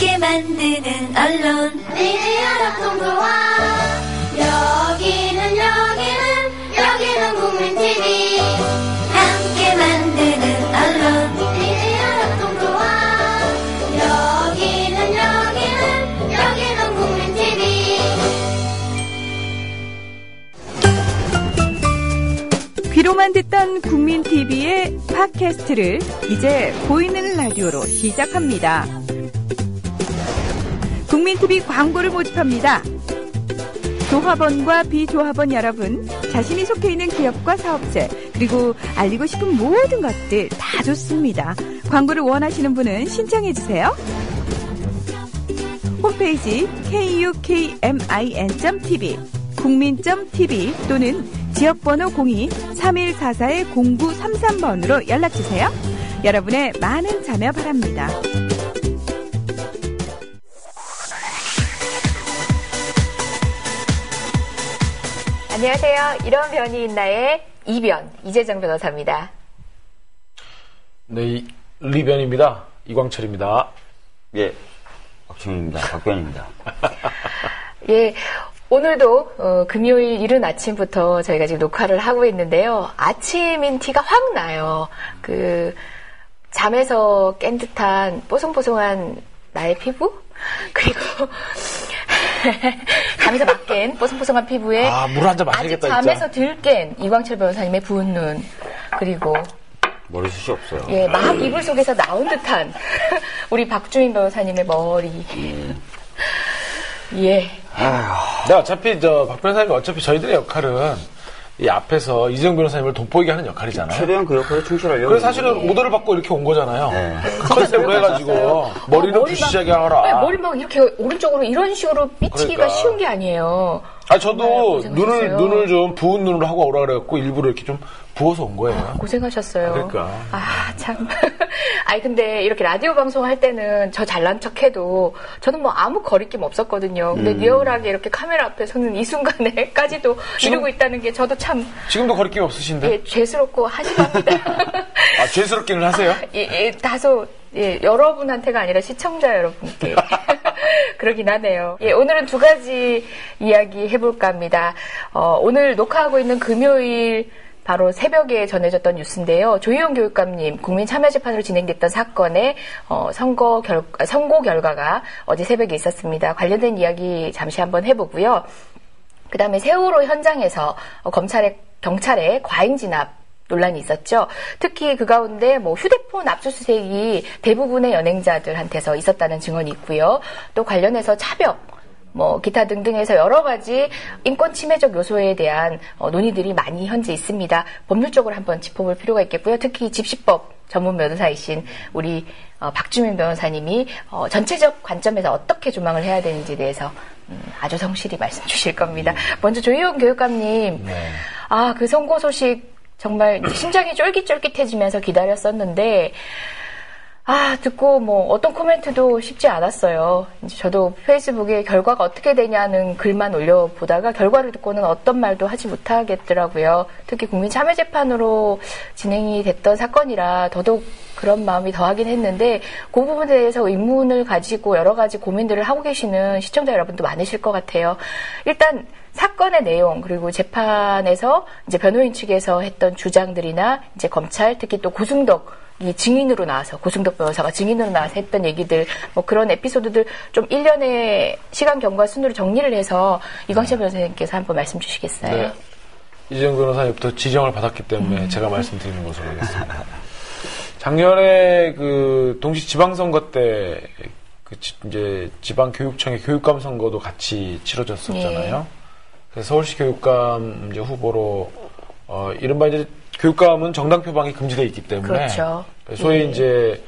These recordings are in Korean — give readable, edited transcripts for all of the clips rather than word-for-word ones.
함께 만드는 언론 미디어 협동조합 여기는 국민TV 함께 만드는 언론 미디어 협동조합 여기는 국민TV. 귀로만 듣던 국민TV의 팟캐스트를 이제 보이는 라디오로 시작합니다. 국민TV 광고를 모집합니다. 조합원과 비조합원 여러분, 자신이 속해 있는 기업과 사업체, 그리고 알리고 싶은 모든 것들 다 좋습니다. 광고를 원하시는 분은 신청해주세요. 홈페이지 kukmin.tv, 국민.tv 또는 지역번호 02-3144-0933번으로 연락주세요. 여러분의 많은 참여 바랍니다. 안녕하세요. 이런 변이 있나의 이변, 이재정 변호사입니다. 네, 리변입니다. 이광철입니다. 예, 박정희입니다. 박변입니다. 예, 오늘도 금요일 이른 아침부터 저희가 지금 녹화를 하고 있는데요. 아침인 티가 확 나요. 잠에서 깬 듯한 뽀송뽀송한 나의 피부? 그리고 잠에서 막 깬 뽀송뽀송한 피부에 물 한 잔 마셔야겠다. 아직 잠에서 들 깬 이광철 변호사님의 부은 눈, 그리고 머리숱이 없어요. 예, 막 이불 속에서 나온 듯한 우리 박주민 변호사님의 머리. 예. 네, 어차피 박 변호사님이 어차피 저희들의 역할은 이 앞에서 이재정 변호사님을 돋보이게 하는 역할이잖아요. 최대한 그 역할에 충실하려고. 그래서 사실은 오더를 받고 이렇게 온 거잖아요. 네. 그 컨셉으로 해가지고 머리는 부시하게 하라. 머리 막 이렇게 오른쪽으로 이런 식으로 삐치기가 그러니까. 쉬운 게 아니에요. 저도 고생하셨어요. 눈을 좀 부은 눈으로 하고 오라 그래갖고 일부러 이렇게 좀 부어서 온 거예요. 고생하셨어요. 그러니까. 참. 아니, 근데 이렇게 라디오 방송할 때는 저 잘난 척 해도 저는 뭐 아무 거리낌 없었거든요. 근데 리얼하게 이렇게 카메라 앞에 서는 이 순간에까지도 이러고 있다는 게 저도 참. 지금도 거리낌 없으신데? 예, 죄스럽고 한심합니다. 죄스럽기는 하세요? 예, 다소, 여러분한테가 아니라 시청자 여러분께. 그러긴 하네요. 예, 오늘은 두 가지 이야기 해볼까 합니다. 오늘 녹화하고 있는 금요일 바로 새벽에 전해졌던 뉴스인데요. 조희영 교육감님 국민참여재판으로 진행됐던 사건의 선고 결과가 어제 새벽에 있었습니다. 관련된 이야기 잠시 한번 해보고요. 그 다음에 세월호 현장에서 경찰의 과잉 진압 논란이 있었죠. 특히 그 가운데 휴대폰 압수수색이 대부분의 연행자들한테서 있었다는 증언이 있고요. 또 관련해서 차벽, 기타 등등해서 여러 가지 인권 침해적 요소에 대한 논의들이 많이 현재 있습니다. 법률적으로 한번 짚어볼 필요가 있겠고요. 특히 집시법 전문 변호사이신 우리 박주민 변호사님이 전체적 관점에서 어떻게 조망을 해야 되는지에 대해서 아주 성실히 말씀 주실 겁니다. 먼저 조희영 교육감님, 네. 그 선고 소식 정말 심장이 쫄깃쫄깃해지면서 기다렸었는데 듣고 어떤 코멘트도 쉽지 않았어요. 이제 저도 페이스북에 결과가 어떻게 되냐는 글만 올려보다가 결과를 듣고는 어떤 말도 하지 못하겠더라고요. 특히 국민참여재판으로 진행이 됐던 사건이라 더더욱 그런 마음이 더하긴 했는데 그 부분에 대해서 의문을 가지고 여러 가지 고민들을 하고 계시는 시청자 여러분도 많으실 것 같아요. 일단 사건의 내용 그리고 재판에서 이제 변호인 측에서 했던 주장들이나 이제 검찰 특히 또 고승덕 고승덕 변호사가 증인으로 나와서 했던 얘기들, 그런 에피소드들 좀 일련의 시간 경과 순으로 정리를 해서 이광철 변호사님께서 한번 말씀 주시겠어요? 네. 이재정 변호사님부터 지정을 받았기 때문에 제가 말씀드리는 것으로 하겠습니다. 작년에 동시 지방선거 때 이제 지방교육청의 교육감 선거도 같이 치러졌었잖아요. 예. 그래서 서울시 교육감 이제 후보로 이른바 이제 교육감은 정당 표방이 금지되어 있기 때문에 그렇죠. 소위 이제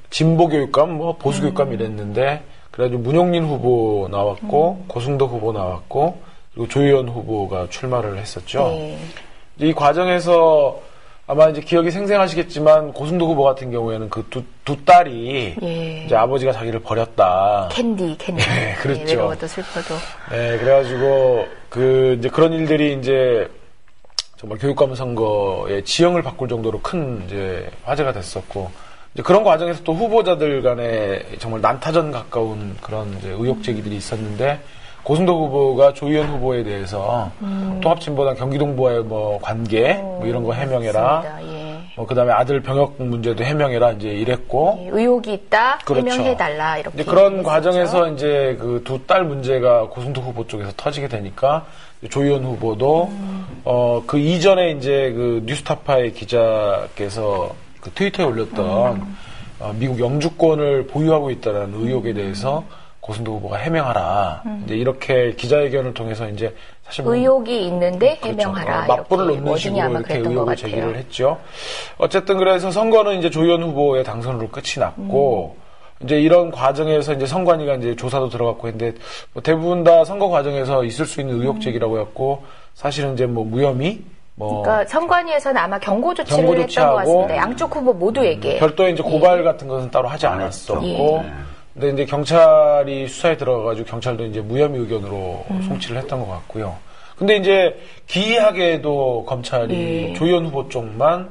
진보 교육감, 보수 교육감 이랬는데 그래가지고 문용린 후보 나왔고 고승덕 후보 나왔고 그리고 조희연 후보가 출마를 했었죠. 이 과정에서 아마 이제 기억이 생생하시겠지만 고승덕 후보 같은 경우에는 그 두 딸이 이제 아버지가 자기를 버렸다. 캔디. 네, 그렇죠. 외로워도 슬퍼도. 네, 그래가지고 이제 그런 일들이 이제 정말 교육감 선거의 지형을 바꿀 정도로 큰 이제 화제가 됐었고 이제 그런 과정에서 또 후보자들 간에 정말 난타전 가까운 그런 이제 의혹 제기들이 있었는데 고승덕 후보가 조희연 후보에 대해서 통합진보당 경기동부와의 뭐 관계 뭐 이런 거 해명해라. 예. 뭐 그다음에 아들 병역 문제도 해명해라 이제 이랬고 예, 의혹이 있다 그렇죠. 해명해달라 이렇게 그런 했었죠. 과정에서 이제 그 두 딸 문제가 고승덕 후보 쪽에서 터지게 되니까 조희연 후보도 그 이전에 이제 그 뉴스타파의 기자께서 그 트위터에 올렸던 미국 영주권을 보유하고 있다는 의혹에 대해서 고승덕 후보가 해명하라. 이제 이렇게 기자회견을 통해서 이제 사실 뭐 의혹이 있는데 그렇죠. 해명하라. 맞불을 이렇게 놓는 식으로 아마 이렇게 그랬던 것 의혹을 같아요. 제기를 했죠. 어쨌든 그래서 선거는 이제 조희연 후보의 당선으로 끝이 났고 이제 이런 과정에서 이제 선관위가 이제 조사도 들어갔고 했는데 뭐 대부분 다 선거 과정에서 있을 수 있는 의혹 제기라고 했고 사실은 이제 뭐 무혐의 그러니까 선관위에서는 아마 경고 조치를 경고 했던 조치하고 것 같습니다. 양쪽 후보 모두에게. 별도의 이제 고발 같은 것은 따로 하지 않았었고 예. 근데 이제 경찰이 수사에 들어가가지고 경찰도 이제 무혐의 의견으로 송치를 했던 것 같고요. 근데 이제 기이하게도 검찰이 조희연 후보 쪽만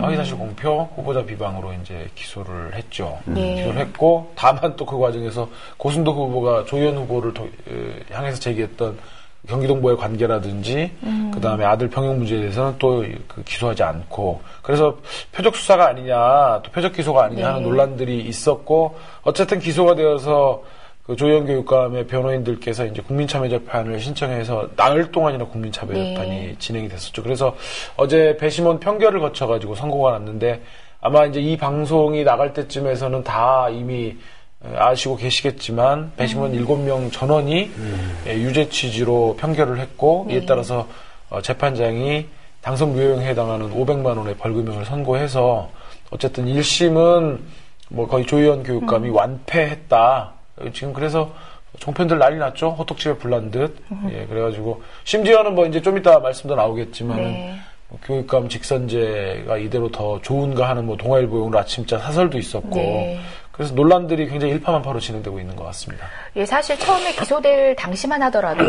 허위사실 공표, 후보자 비방으로 이제 기소를 했죠. 기소를 했고 다만 또 그 과정에서 고승덕 후보가 조희연 후보를 향해서 제기했던 경기동부의 관계라든지 그 다음에 아들 병역 문제에 대해서는 또 그 기소하지 않고 그래서 표적 수사가 아니냐 또 표적 기소가 아니냐 하는 논란들이 있었고 어쨌든 기소가 되어서 그 조희연 교육감의 변호인들께서 이제 국민참여재판을 신청해서 나흘 동안이나 국민참여재판이 진행이 됐었죠. 그래서 어제 배심원 평결을 거쳐가지고 선고가 났는데 아마 이제 이 방송이 나갈 때쯤에서는 다 이미 아시고 계시겠지만 배심원 7명 전원이 유죄 취지로 판결을 했고 이에 따라서 재판장이 당선 무효형에 해당하는 500만 원의 벌금형을 선고해서 어쨌든 1심은 뭐 거의 조희연 교육감이 완패했다. 지금 그래서 종편들 난리 났죠. 호떡집에 불난 듯. 예, 그래가지고 심지어는 뭐 이제 좀 이따 말씀도 나오겠지만은 교육감 직선제가 이대로 더 좋은가 하는 뭐 동아일보용으로 아침자 사설도 있었고 그래서 논란들이 굉장히 일파만파로 진행되고 있는 것 같습니다. 예, 사실 처음에 기소될 당시만 하더라도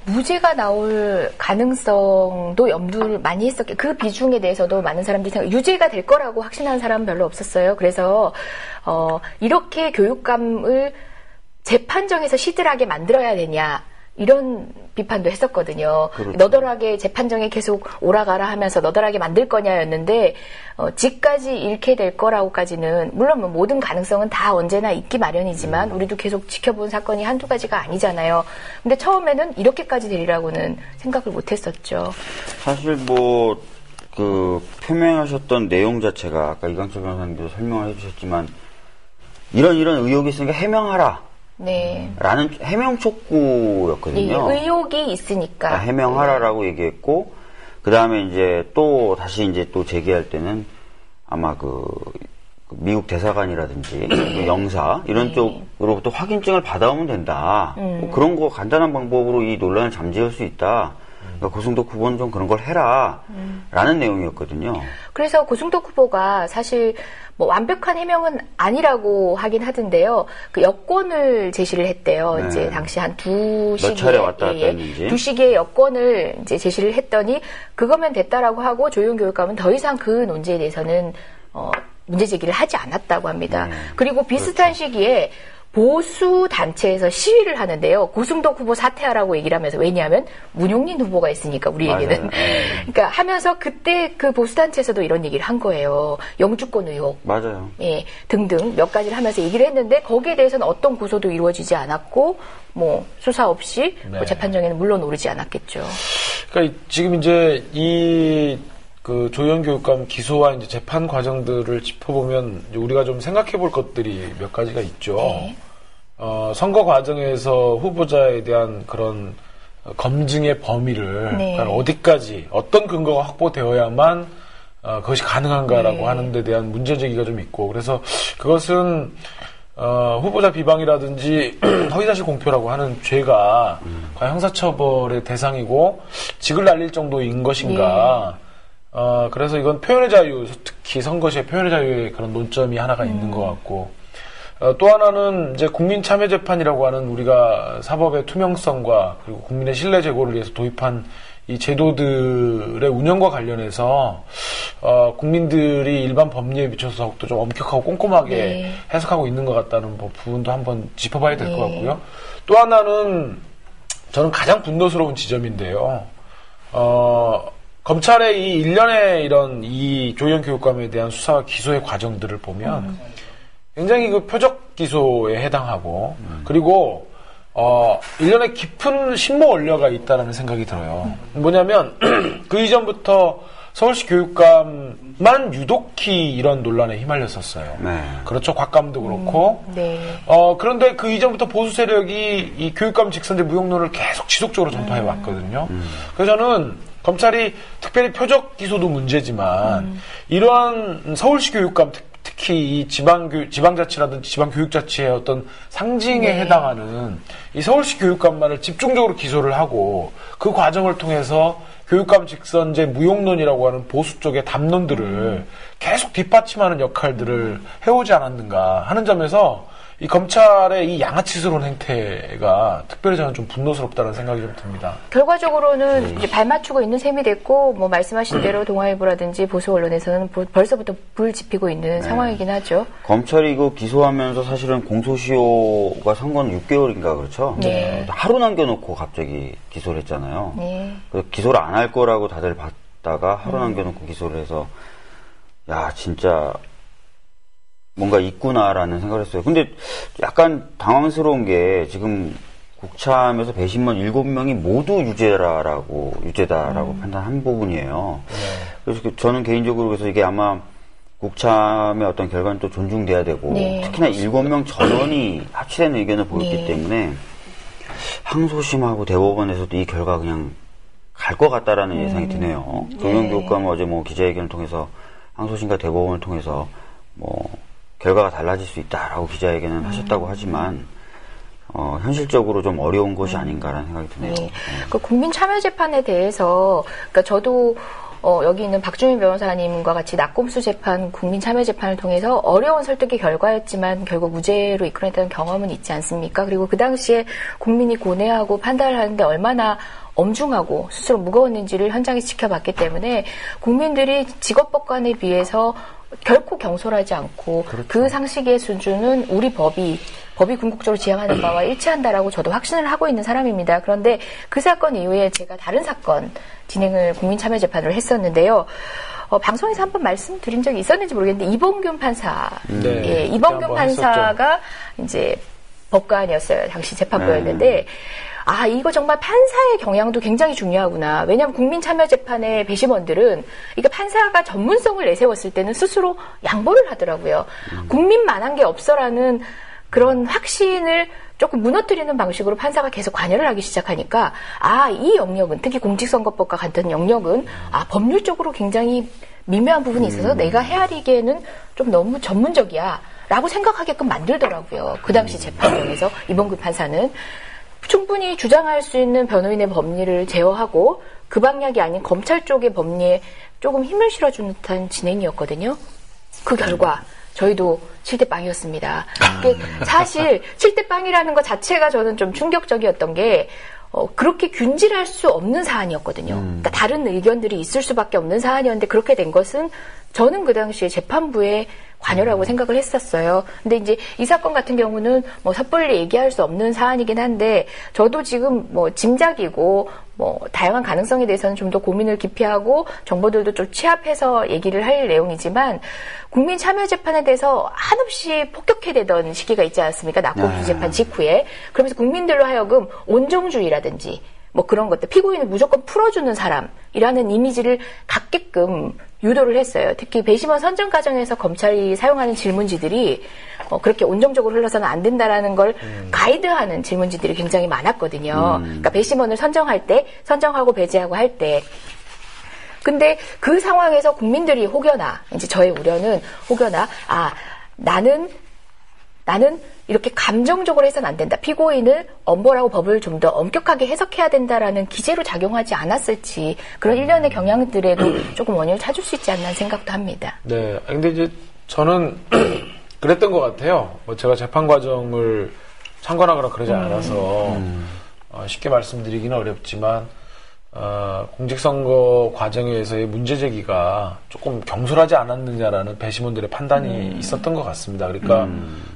무죄가 나올 가능성도 염두를 많이 했었고 그 비중에 대해서도 많은 사람들이 유죄가 될 거라고 확신하는 사람은 별로 없었어요. 그래서 이렇게 교육감을 재판정에서 시들하게 만들어야 되냐 이런 비판도 했었거든요. 그렇죠. 너덜하게 재판정에 계속 오라가라 하면서 너덜하게 만들 거냐였는데 직까지 잃게 될 거라고까지는 물론 뭐 모든 가능성은 다 언제나 있기 마련이지만 우리도 계속 지켜본 사건이 한두 가지가 아니잖아요. 근데 처음에는 이렇게까지 되리라고는 생각을 못했었죠. 사실 뭐 그 표명하셨던 내용 자체가 아까 이강철 변호사님도 설명을 해주셨지만 이런 의혹이 있으니까 해명하라. 네. 라는 해명 촉구였거든요. 네, 의혹이 있으니까. 해명하라라고 얘기했고, 그 다음에 이제 또 다시 이제 또 제기할 때는 아마 그 미국 대사관이라든지 그 영사 이런 쪽으로부터 확인증을 받아오면 된다. 뭐 그런 거 간단한 방법으로 이 논란을 잠재울 수 있다. 그러니까 고승덕 후보는 좀 그런 걸 해라. 라는 내용이었거든요. 그래서 고승덕 후보가 사실 뭐 완벽한 해명은 아니라고 하긴 하던데요. 그 여권을 제시를 했대요. 네. 이제 당시 한 두 시기에 몇 차례 왔다 갔다 했는지. 두 시기의 여권을 이제 제시를 했더니 그거면 됐다라고 하고 조희연 교육감은 더 이상 그 논제에 대해서는 문제 제기를 하지 않았다고 합니다. 그리고 비슷한 시기에 보수 단체에서 시위를 하는데요. 고승덕 후보 사퇴하라고 얘기를 하면서 왜냐하면 문용린 후보가 있으니까 우리에게는. 그러니까 하면서 그때 그 보수 단체에서도 이런 얘기를 한 거예요. 영주권 의혹. 맞아요. 예, 등등 몇 가지를 하면서 얘기를 했는데 거기에 대해서는 어떤 고소도 이루어지지 않았고 뭐 수사 없이 뭐 재판정에는 물론 오르지 않았겠죠. 그러니까 지금 이제 그 조희연 교육감 기소와 이제 재판 과정들을 짚어보면 우리가 좀 생각해 볼 것들이 몇 가지가 있죠. 네. 선거 과정에서 후보자에 대한 그런 검증의 범위를 어디까지 어떤 근거가 확보되어야만 그것이 가능한가라고 하는 데 대한 문제 제기가 좀 있고 그래서 그것은 후보자 비방이라든지 허위사실 공표라고 하는 죄가 과연 형사처벌의 대상이고 직을 날릴 정도인 것인가 그래서 이건 표현의 자유, 특히 선거시의 표현의 자유의 그런 논점이 하나가 있는 것 같고, 또 하나는 이제 국민참여재판이라고 하는 우리가 사법의 투명성과 그리고 국민의 신뢰 제고를 위해서 도입한 이 제도들의 운영과 관련해서 국민들이 일반 법리에 비춰서 또 좀 엄격하고 꼼꼼하게 네. 해석하고 있는 것 같다는 부분도 한번 짚어봐야 될 것 네. 같고요. 또 하나는 저는 가장 분노스러운 지점인데요. 검찰의 이 일련의 이런 이 조희연 교육감에 대한 수사와 기소의 과정들을 보면 굉장히 그 표적 기소에 해당하고 그리고 일련의 깊은 신모 원료가 있다는 생각이 들어요. 뭐냐면 그 이전부터 서울시 교육감만 유독히 이런 논란에 휘말렸었어요. 네. 그렇죠. 곽감도 그렇고. 네. 그런데 그 이전부터 보수 세력이 이 교육감 직선제 무용론을 계속 지속적으로 전파해 왔거든요. 그래서 저는 검찰이 특별히 표적 기소도 문제지만 이러한 서울시 교육감 특히 이 지방자치라든지 지방교육자치의 어떤 상징에 네. 해당하는 이 서울시 교육감만을 집중적으로 기소를 하고 그 과정을 통해서 교육감 직선제 무용론이라고 하는 보수 쪽의 담론들을 계속 뒷받침하는 역할들을 해오지 않았는가 하는 점에서 이 검찰의 이 양아치스러운 행태가 특별히 저는 좀 분노스럽다는 생각이 좀 듭니다. 결과적으로는 이제 발맞추고 있는 셈이 됐고, 뭐 말씀하신 대로 동아일보라든지 보수 언론에서는 벌써부터 불 지피고 있는 상황이긴 하죠. 검찰이 이거 기소하면서 사실은 공소시효가 선고는 6개월인가 그렇죠? 네. 하루 남겨놓고 갑자기 기소를 했잖아요. 네. 그래서 기소를 안 할 거라고 다들 봤다가 하루 남겨놓고 기소를 해서 야 진짜 뭔가 있구나라는 생각을 했어요. 근데 약간 당황스러운 게 지금 국참에서 배심원 7명이 모두 유죄다라고 판단한 부분이에요. 그래서 저는 개인적으로 그래서 이게 아마 국참의 어떤 결과는 또 존중돼야 되고 네. 특히나 7명 전원이 합치된 의견을 보였기 네. 때문에 항소심하고 대법원에서도 이 결과 그냥 갈 것 같다라는 예상이 드네요. 조희연 교육감은 어제 뭐 기자회견을 통해서 항소심과 대법원을 통해서 뭐 결과가 달라질 수 있다라고 기자회견을 하셨다고 하지만 현실적으로 좀 어려운 것이 아닌가라는 생각이 드네요. 네. 그 국민참여재판에 대해서, 그러니까 저도 여기 있는 박주민 변호사님과 같이 낙곰수 재판, 국민참여재판을 통해서 어려운 설득의 결과였지만 결국 무죄로 이끌어냈다는 경험은 있지 않습니까? 그리고 그 당시에 국민이 고뇌하고 판단을 하는데 얼마나 엄중하고 스스로 무거웠는지를 현장에서 지켜봤기 때문에 국민들이 직업법관에 비해서 결코 경솔하지 않고 그렇죠. 그 상식의 수준은 우리 법이 궁극적으로 지향하는 바와 일치한다라고 저도 확신을 하고 있는 사람입니다. 그런데 그 사건 이후에 제가 다른 사건 진행을 국민참여재판으로 했었는데요. 방송에서 한번 말씀드린 적이 있었는지 모르겠는데 이봉균 판사, 네, 예, 이봉균 한번 판사가 이제 법관이었어요. 당시 재판부였는데. 이거 정말 판사의 경향도 굉장히 중요하구나. 왜냐하면 국민참여재판의 배심원들은 이게 판사가 전문성을 내세웠을 때는 스스로 양보를 하더라고요. 국민만한 게 없어라는 그런 확신을 조금 무너뜨리는 방식으로 판사가 계속 관여를 하기 시작하니까 이 영역은 특히 공직선거법과 같은 영역은 법률적으로 굉장히 미묘한 부분이 있어서 내가 헤아리기에는 좀 너무 전문적이야 라고 생각하게끔 만들더라고요. 그 당시 재판정에서 이봉규 판사는 충분히 주장할 수 있는 변호인의 법리를 제어하고 그 방향이 아닌 검찰 쪽의 법리에 조금 힘을 실어주는 듯한 진행이었거든요. 그 결과 저희도 7대 빵이었습니다. 사실 7대 빵이라는 것 자체가 저는 좀 충격적이었던 게 그렇게 균질할 수 없는 사안이었거든요. 그러니까 다른 의견들이 있을 수밖에 없는 사안이었는데 그렇게 된 것은 저는 그 당시에 재판부의 관여라고 생각을 했었어요. 근데 이제 이 사건 같은 경우는 뭐 섣불리 얘기할 수 없는 사안이긴 한데 저도 지금 뭐 짐작이고 뭐 다양한 가능성에 대해서는 좀 더 고민을 깊이 하고 정보들도 좀 취합해서 얘기를 할 내용이지만 국민참여재판에 대해서 한없이 폭격해대던 시기가 있지 않습니까? 낙곰수 재판 직후에. 그러면서 국민들로 하여금 온정주의라든지 뭐 그런 것들, 피고인을 무조건 풀어주는 사람이라는 이미지를 갖게끔 유도를 했어요. 특히 배심원 선정 과정에서 검찰이 사용하는 질문지들이 그렇게 온정적으로 흘러서는 안 된다라는 걸 가이드하는 질문지들이 굉장히 많았거든요. 그러니까 배심원을 선정할 때, 선정하고 배제하고 할 때. 근데 그 상황에서 국민들이 혹여나, 이제 저의 우려는 혹여나, 나는 이렇게 감정적으로 해서는 안 된다. 피고인을 엄벌하고 법을 좀 더 엄격하게 해석해야 된다라는 기제로 작용하지 않았을지 그런 일련의 경향들에도 조금 원인을 찾을 수 있지 않나 생각도 합니다. 네. 근데 이제 저는 그랬던 것 같아요. 뭐 제가 재판 과정을 참관하거나 그러지 않아서 쉽게 말씀드리기는 어렵지만 공직선거 과정에서의 문제 제기가 조금 경솔하지 않았느냐라는 배심원들의 판단이 있었던 것 같습니다. 그러니까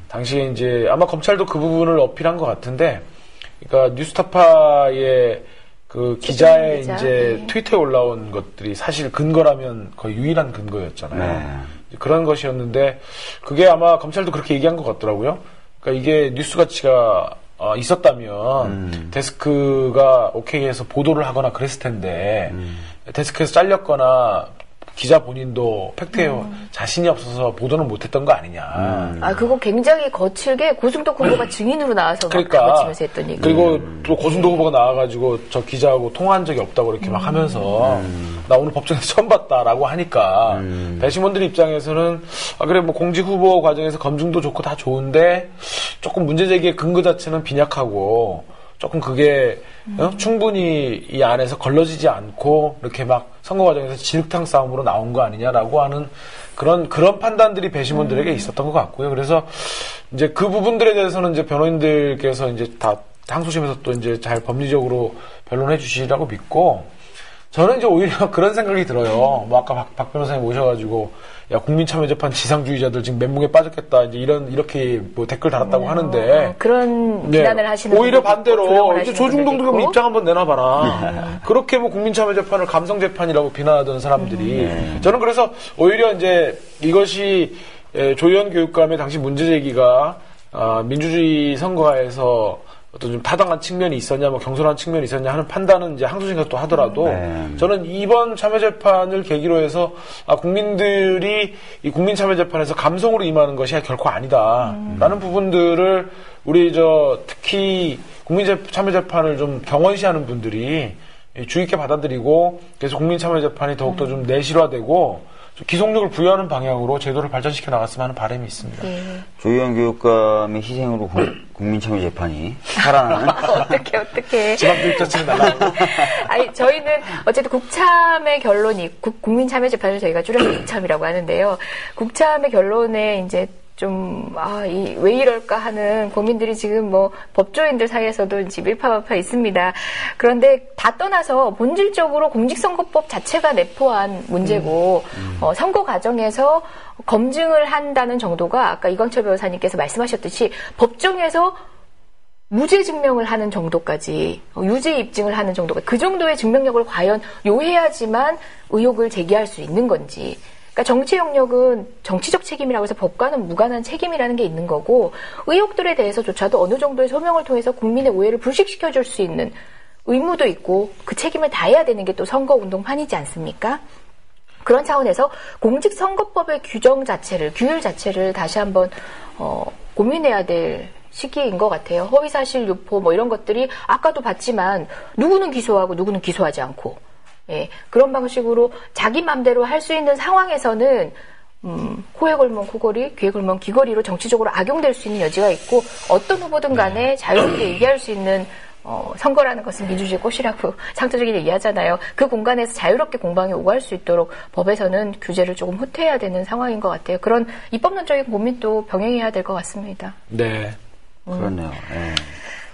당시에 이제 아마 검찰도 그 부분을 어필한 것 같은데, 그러니까 뉴스타파의 그 기자의 이제 트위터에 올라온 것들이 사실 근거라면 거의 유일한 근거였잖아요. 그런 것이었는데 그게 아마 검찰도 그렇게 얘기한 것 같더라고요. 그러니까 이게 뉴스 가치가 있었다면 데스크가 오케이해서 보도를 하거나 그랬을 텐데 데스크에서 잘렸거나 기자 본인도 팩트에 자신이 없어서 보도는 못했던 거 아니냐. 그거 굉장히 거칠게 고승덕 후보가 증인으로 나와서 그러니까, 막 다그치면서 했던 얘기. 그리고 또 고승덕 후보가 나와가지고 저 기자하고 통화한 적이 없다고 이렇게 막 하면서 나 오늘 법정에서 처음 봤다라고 하니까 배심원들 입장에서는 그래 뭐 공직 후보 과정에서 검증도 좋고 다 좋은데 조금 문제 제기의 근거 자체는 빈약하고 조금 그게 충분히 이 안에서 걸러지지 않고 이렇게 막 선거 과정에서 진흙탕 싸움으로 나온 거 아니냐라고 하는 그런 판단들이 배심원들에게 있었던 것 같고요. 그래서 이제 그 부분들에 대해서는 이제 변호인들께서 이제 다 항소심에서 또 이제 잘 법리적으로 변론해 주시라고 믿고, 저는 이제 오히려 그런 생각이 들어요. 뭐 아까 박 변호사님 오셔가지고 야 국민참여재판 지상주의자들 지금 멘붕에 빠졌겠다 이제 이렇게 뭐 댓글 달았다고 하는데 그런 비난을 하시는 오히려 반대로 이제 조중동 조중동도 입장 한번 내놔봐라. 그렇게 뭐 국민참여재판을 감성재판이라고 비난하던 사람들이 저는 그래서 오히려 이제 이것이 조희연 교육감의 당시 문제 제기가 민주주의 선거에서 어떤 좀 타당한 측면이 있었냐, 뭐 경솔한 측면이 있었냐 하는 판단은 이제 항소심에서 또 하더라도 저는 이번 참여재판을 계기로 해서 국민들이 이 국민참여재판에서 감성으로 임하는 것이 결코 아니다라는 부분들을 우리 특히 국민참여재판을 좀 경원시하는 분들이 주의 있게 받아들이고 그래서 국민참여재판이 더욱더 좀 내실화되고 기속력을 부여하는 방향으로 제도를 발전시켜 나갔으면 하는 바람이 있습니다. 조희연 교육감의 희생으로 국민참여재판이 살아나는? 어떻게. 지방교육자치는 날라가고. 아니, 저희는 어쨌든 국참의 결론이, 국민참여재판을 저희가 줄여서 국참이라고 하는데요. 국참의 결론에 이제 왜 이럴까 하는 고민들이 지금 뭐 법조인들 사이에서도 지금 일파만파 있습니다. 그런데 다 떠나서 본질적으로 공직선거법 자체가 내포한 문제고, 선거 과정에서 검증을 한다는 정도가 아까 이광철 변호사님께서 말씀하셨듯이 법정에서 무죄 증명을 하는 정도까지, 유죄 입증을 하는 정도가, 그 정도의 증명력을 과연 요해야지만 의혹을 제기할 수 있는 건지. 그러니까 정치 영역은 정치적 책임이라고 해서 법과는 무관한 책임이라는 게 있는 거고, 의혹들에 대해서조차도 어느 정도의 소명을 통해서 국민의 오해를 불식시켜줄 수 있는 의무도 있고 그 책임을 다해야 되는 게 또 선거운동판이지 않습니까? 그런 차원에서 공직선거법의 규율 자체를 다시 한번 고민해야 될 시기인 것 같아요. 허위사실 유포 뭐 이런 것들이 아까도 봤지만 누구는 기소하고 누구는 기소하지 않고, 그런 방식으로 자기 맘대로 할 수 있는 상황에서는 코에 걸면 코걸이, 귀에 걸면 귀걸이로 정치적으로 악용될 수 있는 여지가 있고, 어떤 후보든 간에 자유롭게 얘기할 수 있는 선거라는 것은 민주주의 꽃이라고 상투적인 얘기하잖아요. 그 공간에서 자유롭게 공방이 오갈 수 있도록 법에서는 규제를 조금 후퇴해야 되는 상황인 것 같아요. 그런 입법론적인 고민도 병행해야 될 것 같습니다. 네. 그렇네요.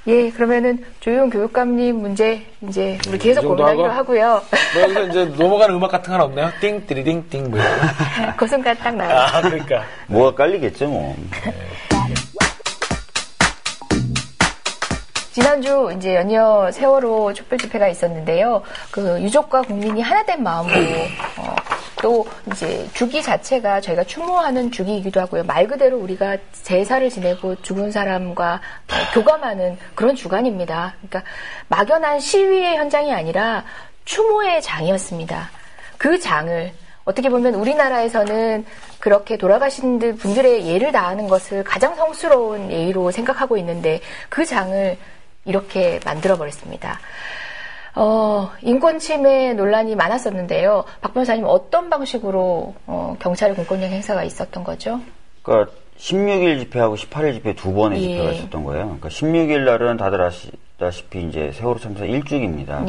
예, 그러면은 조희연 교육감님 문제 이제 우리 계속 고민하기로 하고요. 뭐 여기서 이제 넘어가는 음악 같은 건 없나요? 띵 띠리딩 띵 뭐 이런. 그 순간 딱 나와요. 그러니까 뭐가 깔리겠죠 뭐. 지난주 이제 연이어 세월호 촛불 집회가 있었는데요. 그 유족과 국민이 하나된 마음으로 또 이제 주기 자체가 저희가 추모하는 주기이기도 하고요. 말 그대로 우리가 제사를 지내고 죽은 사람과 교감하는 그런 주간입니다. 그러니까 막연한 시위의 현장이 아니라 추모의 장이었습니다. 그 장을 어떻게 보면 우리나라에서는 그렇게 돌아가신 분들의 예를 다하는 것을 가장 성스러운 예의로 생각하고 있는데 그 장을 이렇게 만들어버렸습니다. 인권 침해 논란이 많았었는데요. 박 변호사님 어떤 방식으로 경찰의 공권력 행사가 있었던 거죠? 그러니까 16일 집회하고 18일 집회 두 번의 집회가 있었던 거예요. 그러니까 16일 날은 다들 아시다시피 이제 세월호 참사 1주기입니다.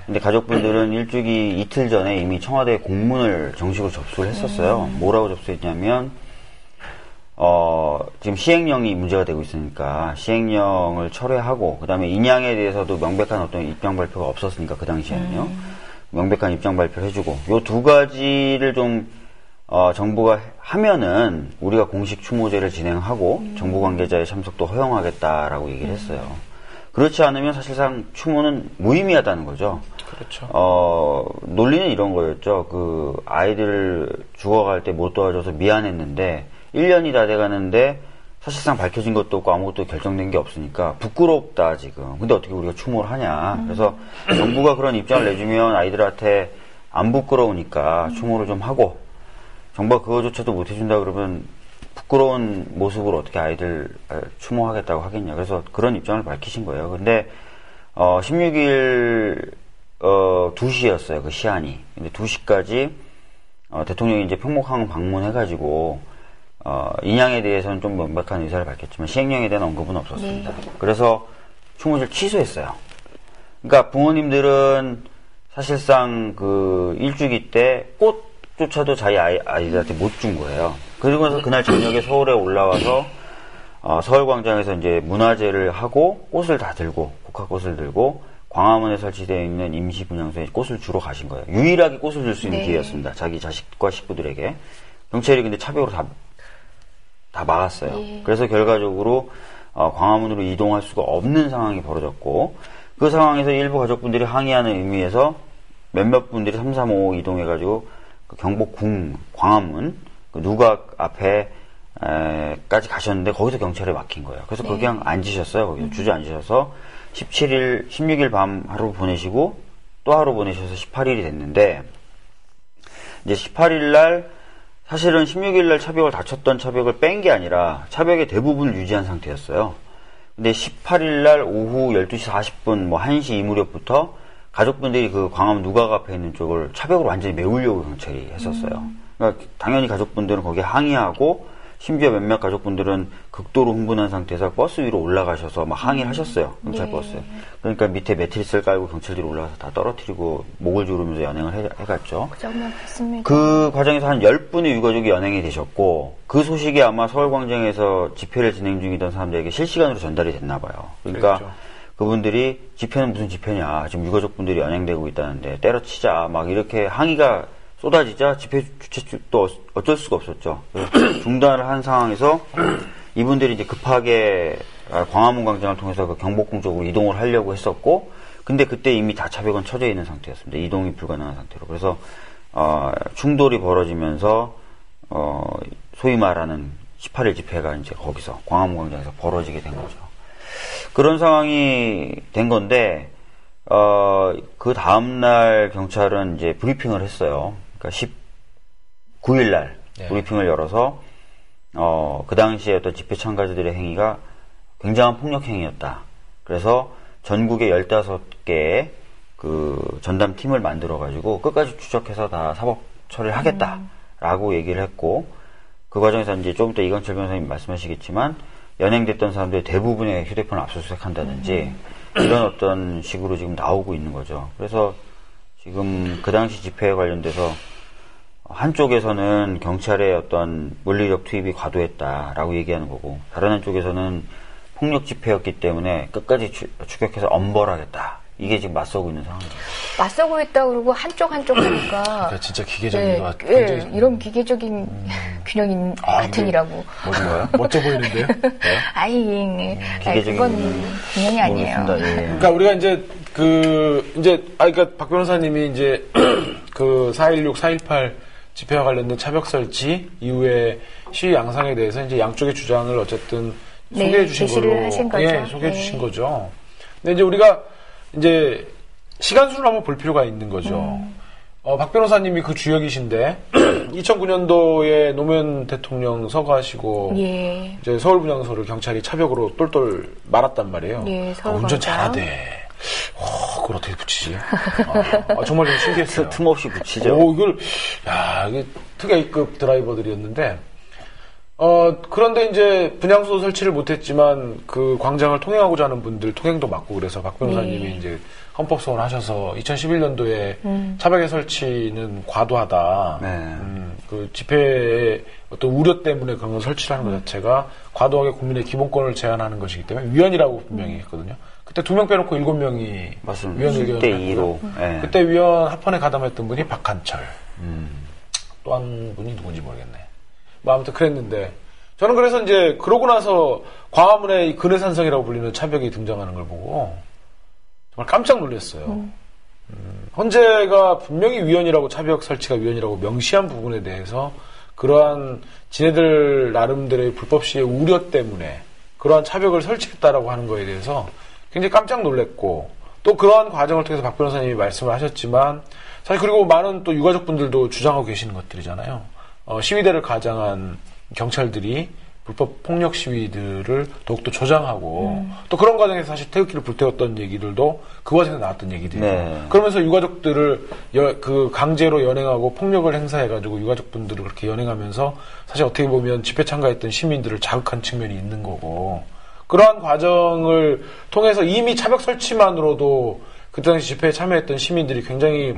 근데 가족분들은 1주기 이틀 전에 이미 청와대 공문을 정식으로 접수를 했었어요. 뭐라고 접수했냐면 지금 시행령이 문제가 되고 있으니까 시행령을 철회하고 그다음에 인양에 대해서도 명백한 어떤 입장 발표가 없었으니까 그 당시에는요. 명백한 입장 발표를 해주고 요 두 가지를 좀 정부가 하면은 우리가 공식 추모제를 진행하고 정부 관계자의 참석도 허용하겠다라고 얘기를 했어요. 그렇지 않으면 사실상 추모는 무의미하다는 거죠. 그렇죠. 논리는 이런 거였죠. 그 아이들 죽어갈 때 못 도와줘서 미안했는데 1년이 다 돼가는데 사실상 밝혀진 것도 없고 아무것도 결정된 게 없으니까 부끄럽다 지금. 근데 어떻게 우리가 추모를 하냐. 그래서 정부가 그런 입장을 내주면 아이들한테 안 부끄러우니까 추모를 좀 하고 정부가 그거조차도 못 해준다 그러면 부끄러운 모습으로 어떻게 아이들 추모하겠다고 하겠냐. 그래서 그런 입장을 밝히신 거예요. 근데 16일 2시였어요. 그 시한이. 근데 2시까지 대통령이 이제 평목항 방문해가지고 인양에 대해서는 좀 명백한 의사를 밝혔지만 시행령에 대한 언급은 없었습니다. 네. 그래서 추모제를 취소했어요. 그러니까 부모님들은 사실상 그 일주기 때 꽃조차도 자기 아이들한테 못 준 거예요. 그러고서 그날 저녁에 서울에 올라와서 서울광장에서 이제 문화제를 하고 꽃을 다 들고 국화꽃을 들고 광화문에 설치되어 있는 임시 분향소에 꽃을 주러 가신 거예요. 유일하게 꽃을 줄 수 있는 기회였습니다. 자기 자식과 식구들에게. 경찰이 근데 차벽으로 다 막았어요. 그래서 결과적으로 광화문으로 이동할 수가 없는 상황이 벌어졌고 그 상황에서 일부 가족분들이 항의하는 의미에서 몇몇 분들이 3, 3, 5 이동해가지고 그 경복궁 광화문 그 누각 앞에 까지 가셨는데 거기서 경찰에 막힌 거예요. 그래서 거기 그냥 앉으셨어요. 거기서 주저앉으셔서 16일 밤 하루 보내시고 또 하루 보내셔서 18일이 됐는데 이제 18일 날 사실은 16일 날 차벽을 닫혔던 차벽을 뺀 게 아니라 차벽의 대부분을 유지한 상태였어요. 근데 18일 날 오후 12시 40분 뭐 1시 이 무렵부터 가족분들이 그 광화문 누각 앞에 있는 쪽을 차벽으로 완전히 메우려고 경찰이 했었어요. 그러니까 당연히 가족분들은 거기에 항의하고 심지어 몇몇 가족분들은 극도로 흥분한 상태에서 버스 위로 올라가셔서 막 항의를 하셨어요. 경찰 버스에. 그러니까 밑에 매트리스를 깔고 경찰들이 올라가서 다 떨어뜨리고 목을 조르면서 연행을 해갔죠. 그 장면 봤습니다. 그 과정에서 한 10분의 유가족이 연행이 되셨고 그 소식이 아마 서울광장에서 집회를 진행 중이던 사람들에게 실시간으로 전달이 됐나 봐요. 그러니까 그렇죠. 그분들이 집회는 무슨 집회냐. 지금 유가족분들이 연행되고 있다는데 때려치자. 막 이렇게 항의가 쏟아지자 집회 주최측도 어쩔 수가 없었죠. 중단을 한 상황에서 이분들이 이제 급하게 광화문 광장을 통해서 그 경복궁 쪽으로 이동을 하려고 했었고, 근데 그때 이미 다 차벽은 쳐져 있는 상태였습니다. 이동이 불가능한 상태로. 그래서 충돌이 벌어지면서 소위 말하는 18일 집회가 이제 거기서 광화문 광장에서 벌어지게 된 거죠. 그런 상황이 된 건데 그 다음날 경찰은 이제 브리핑을 했어요. 그러니까 19일 날 브리핑을 열어서 그 당시에 어떤 집회 참가자들의 행위가 굉장한 폭력 행위였다. 그래서 전국에 15개의 그 전담팀을 만들어 가지고 끝까지 추적해서 다 사법 처리를 하겠다라고 얘기를 했고, 그 과정에서 이제 좀 이따 이건철 변호사님 말씀하시겠지만 연행됐던 사람들 대부분의 휴대폰을 압수수색한다든지 이런 어떤 식으로 지금 나오고 있는 거죠. 그래서 지금 그 당시 집회에 관련돼서 한쪽에서는 경찰의 어떤 물리력 투입이 과도했다라고 얘기하는 거고, 다른 한쪽에서는 폭력 집회였기 때문에 끝까지 추격해서 엄벌하겠다. 이게 지금 맞서고 있는 상황입니다. 맞서고 있다 그러고 한쪽 하니까. 그러니까 진짜 기계적인 것 같아요. 네, 이런 기계적인 균형인 같으니라고. 뭐인가요? 멋져 보이는데요? 네. 아이, 기계적인 그건 균형이 아니에요. 예. 그러니까 우리가 이제 그러니까 박 변호사님이 이제 그 4.16, 4.18 집회와 관련된 차벽 설치 이후에 시위 양상에 대해서 이제 양쪽의 주장을 어쨌든 소개해 주신 걸로. 하신 거죠. 예, 소개해 주신 거죠. 근데 이제 우리가 이제 시간순을 한번 볼 필요가 있는 거죠. 박 변호사님이 그 주역이신데 2009년도에 노무현 대통령 서거하시고 이제 서울분향소를 경찰이 차벽으로 똘똘 말았단 말이에요. 운전 잘하대. 그걸 어떻게 붙이지? 정말 좀 신기했어요. 틈없이 붙이죠. 이게 특A급 드라이버들이었는데, 그런데 이제 분향소 설치를 못했지만 그 광장을 통행하고자 하는 분들 통행도 막고 그래서 박 변호사님이 이제 헌법소원 하셔서 2011년도에 차벽의 설치는 과도하다. 그 집회의 어떤 우려 때문에 그런 걸 설치를 하는 것 자체가 과도하게 국민의 기본권을 제한하는 것이기 때문에 위헌이라고 분명히 했거든요. 그때 2명 빼놓고 7명이 위헌 의견을 했고 그때 위헌 합헌에 가담했던 분이 박한철. 또 한 분이 누군지 모르겠네. 뭐 아무튼 그랬는데 저는 그래서 이제 그러고 나서 광화문에 이 근해산성이라고 불리는 차벽이 등장하는 걸 보고 정말 깜짝 놀랐어요. 헌재가 분명히 위헌이라고 차벽 설치가 위헌이라고 명시한 부분에 대해서 그러한 지네들 나름대로의 불법 시의 우려 때문에 그러한 차벽을 설치했다라고 하는 거에 대해서 굉장히 깜짝 놀랐고 또 그러한 과정을 통해서 박 변호사님이 말씀을 하셨지만 사실 그리고 많은 또 유가족분들도 주장하고 계시는 것들이잖아요. 시위대를 가장한 경찰들이 불법 폭력 시위들을 더욱더 조장하고 또 그런 과정에서 사실 태극기를 불태웠던 얘기들도 그 과정에서 나왔던 얘기들이에요. 그러면서 유가족들을 그 강제로 연행하고 폭력을 행사해가지고 유가족분들을 그렇게 연행하면서 사실 어떻게 보면 집회 참가했던 시민들을 자극한 측면이 있는 거고 그러한 과정을 통해서 이미 차벽 설치만으로도 그때 당시 집회에 참여했던 시민들이 굉장히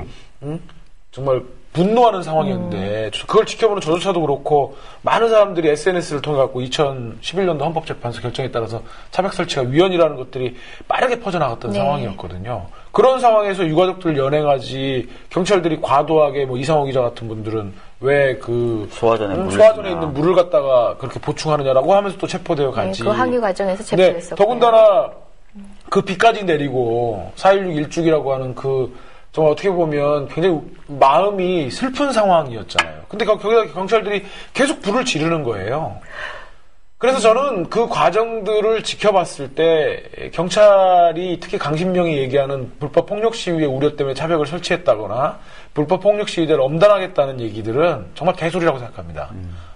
정말 분노하는 상황이었는데 그걸 지켜보는 저조차도 그렇고 많은 사람들이 SNS를 통해 갖고 2011년도 헌법재판소 결정에 따라서 차벽 설치가 위헌이라는 것들이 빠르게 퍼져나갔던 상황이었거든요. 그런 상황에서 유가족들을 연행하지 경찰들이 과도하게 뭐 이상호 기자 같은 분들은 왜 그 소화전에 있는 물을 갖다가 그렇게 보충하느냐라고 하면서 또 체포되어 가지. 그 항의 과정에서 체포됐었고. 더군다나 그 비까지 내리고 4.16 일주기라고 하는 그 정말 어떻게 보면 굉장히 마음이 슬픈 상황이었잖아요. 근데 거기다 경찰들이 계속 불을 지르는 거예요. 그래서 저는 그 과정들을 지켜봤을 때 경찰이 특히 강신명이 얘기하는 불법 폭력 시위의 우려 때문에 차벽을 설치했다거나 불법 폭력 시위대를 엄단하겠다는 얘기들은 정말 개소리라고 생각합니다.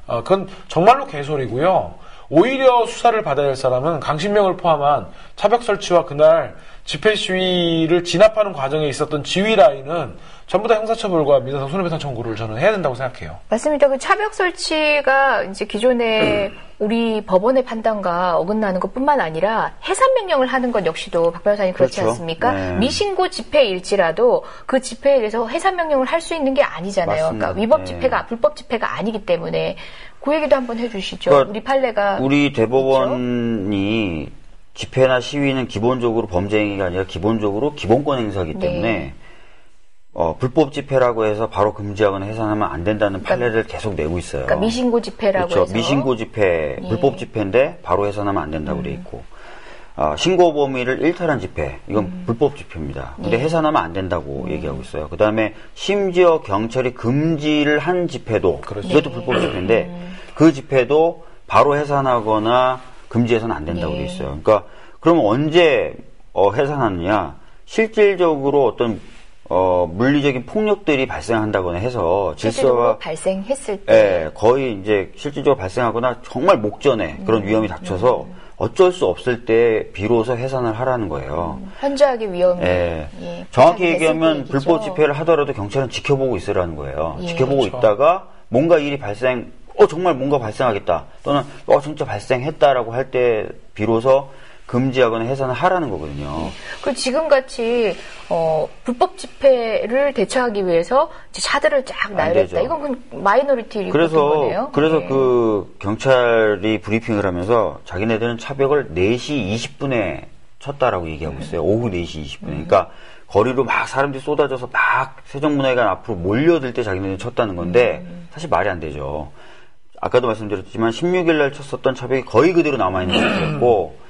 그건 정말로 개소리고요. 오히려 수사를 받아야 할 사람은 강신명을 포함한 차벽 설치와 그날 집회 시위를 진압하는 과정에 있었던 지휘 라인은 전부 다 형사처벌과 민사상 손해배상 청구를 저는 해야 된다고 생각해요. 맞습니다. 그 차벽 설치가 이제 기존에 우리 법원의 판단과 어긋나는 것뿐만 아니라 해산 명령을 하는 것 역시도 박 변호사님 그렇지 않습니까? 미신고 집회일지라도 그 집회에 대해서 해산 명령을 할 수 있는 게 아니잖아요. 맞습니다. 그러니까 위법 집회가 불법 집회가 아니기 때문에 그 얘기도 한번 해주시죠. 그러니까 우리 판례가 우리 대법원이 있죠? 집회나 시위는 기본적으로 범죄 행위가 아니라 기본적으로 기본권 행사이기 때문에 불법 집회라고 해서 바로 금지하거나 해산하면 안 된다는 판례를 계속 내고 있어요. 그러니까 미신고 집회라고 그렇죠. 해서 미신고 집회, 불법 집회인데 바로 해산하면 안 된다고 돼 있고 신고 범위를 일탈한 집회, 이건 불법 집회입니다. 근데 해산하면 안 된다고 얘기하고 있어요. 그 다음에 심지어 경찰이 금지를 한 집회도 이것도 불법 집회인데 그 집회도 바로 해산하거나 금지해서는 안 된다고 돼 있어요. 그러니까 그러면 언제 해산하느냐? 실질적으로 어떤 물리적인 폭력들이 발생한다거나 해서 질서가 발생했을 때 거의 이제 실질적으로 발생하거나 정말 목전에 그런 위험이 닥쳐서 어쩔 수 없을 때 비로소 해산을 하라는 거예요. 현저하게 위험이 정확히 얘기하면 불법 집회를 하더라도 경찰은 지켜보고 있으라는 거예요. 지켜보고 있다가 뭔가 일이 정말 뭔가 발생하겠다 또는 진짜 발생했다라고 할 때 비로소 금지하거나 해산을 하라는 거거든요. 그 지금같이 불법 집회를 대처하기 위해서 샤드를 쫙 나열했다. 이건 마이너리티 리포트인 거네요. 그래서 그 경찰이 브리핑을 하면서 자기네들은 차벽을 4시 20분에 쳤다라고 얘기하고 있어요. 오후 4시 20분에. 그러니까 거리로 막 사람들이 쏟아져서 막 세종문화회관 앞으로 몰려들 때 자기네들이 쳤다는 건데 사실 말이 안 되죠. 아까도 말씀드렸지만 16일 날 쳤었던 차벽이 거의 그대로 남아있는 상태였고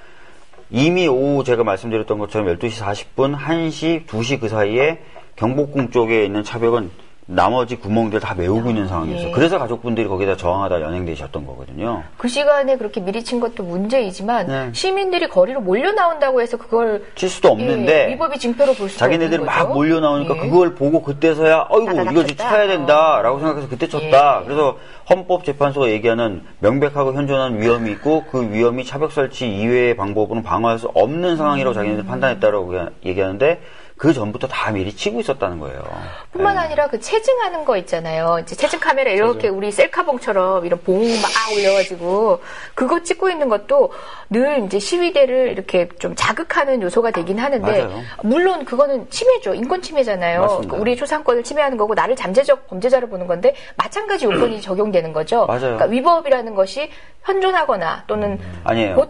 이미 오후 제가 말씀드렸던 것처럼 12시 40분, 1시, 2시 그 사이에 경복궁 쪽에 있는 차벽은 나머지 구멍들 다 메우고 있는 상황이었어요. 그래서 가족분들이 거기다 저항하다 연행되셨던 거거든요. 그 시간에 그렇게 미리 친 것도 문제이지만 시민들이 거리로 몰려 나온다고 해서 그걸 칠 수도 없는데 위법의 징표로 볼 수도 자기네들이 막 몰려 나오니까 그걸 보고 그때서야 이거 쳐야 된다라고 생각해서 그때 쳤다. 그래서 헌법재판소가 얘기하는 명백하고 현존한 위험이 있고 그 위험이 차벽 설치 이외의 방법으로는 방어할 수 없는 상황이라고 자기네들 판단했다라고 얘기하는데 그 전부터 다 미리 치고 있었다는 거예요. 뿐만 아니라 그 체증하는 거 있잖아요. 이제 체증 카메라 이렇게 우리 셀카봉처럼 이런 봉 막 올려가지고 그거 찍고 있는 것도 늘 이제 시위대를 이렇게 좀 자극하는 요소가 되긴 하는데 맞아요. 물론 그거는 침해죠. 인권 침해잖아요. 맞습니다. 우리 초상권을 침해하는 거고 나를 잠재적 범죄자로 보는 건데 마찬가지 요건이 적용되는 거죠. 맞아요. 그러니까 위법이라는 것이 현존하거나 또는 아니에요.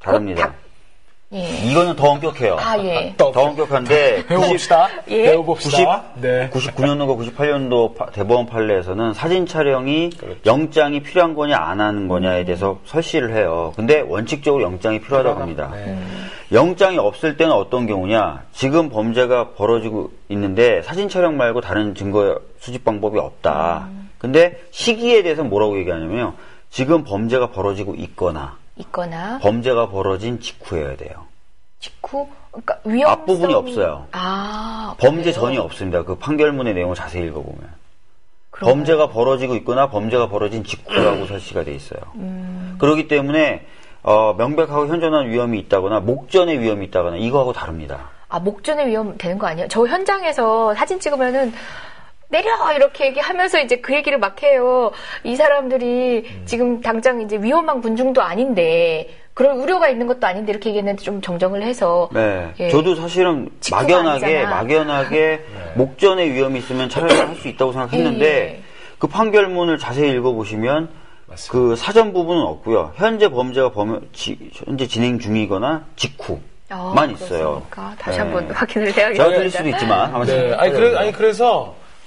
다릅니다. 예. 이거는 더 엄격해요. 아, 예. 더 엄격한데 배워봅시다. 예. 배워봅시다. 네. 99년도가 98년도 대법원 판례에서는 사진 촬영이 영장이 필요한 거냐 안 하는 거냐에 대해서 설시를 해요. 근데 원칙적으로 영장이 필요하다고 합니다. 네. 영장이 없을 때는 어떤 경우냐? 지금 범죄가 벌어지고 있는데 사진 촬영 말고 다른 증거 수집 방법이 없다. 근데 시기에 대해서 뭐라고 얘기하냐면요. 지금 범죄가 벌어지고 있거나 범죄가 벌어진 직후여야 돼요. 직후? 그러니까 위험성이... 앞부분이 없어요. 아, 범죄 그래요? 전이 없습니다. 그 판결문의 내용을 자세히 읽어보면. 그런가요? 범죄가 벌어지고 있거나 범죄가 벌어진 직후라고 설치가 돼 있어요. 그렇기 때문에 명백하고 현존한 위험이 있다거나 목전의 위험이 있다거나 이거하고 다릅니다. 아, 목전의 위험 되는 거 아니에요? 저 현장에서 사진 찍으면은 내려 이렇게 얘기하면서 이제 그 얘기를 막 해요. 이 사람들이 지금 당장 이제 위험한 군중도 아닌데 그런 우려가 있는 것도 아닌데 이렇게 얘기했는데 좀 정정을 해서. 네. 예. 저도 사실은 막연하게 네. 목전의 위험이 있으면 차라리 할 수 있다고 생각했는데 예. 그 판결문을 자세히 읽어보시면 맞습니다. 그 사전 부분은 없고요. 현재 범죄가 현재 진행 중이거나 직후만 있어요. 그렇습니까? 다시 네. 한번 확인을 제가 해야겠습니다. 틀릴 수도 있지만 한번 네.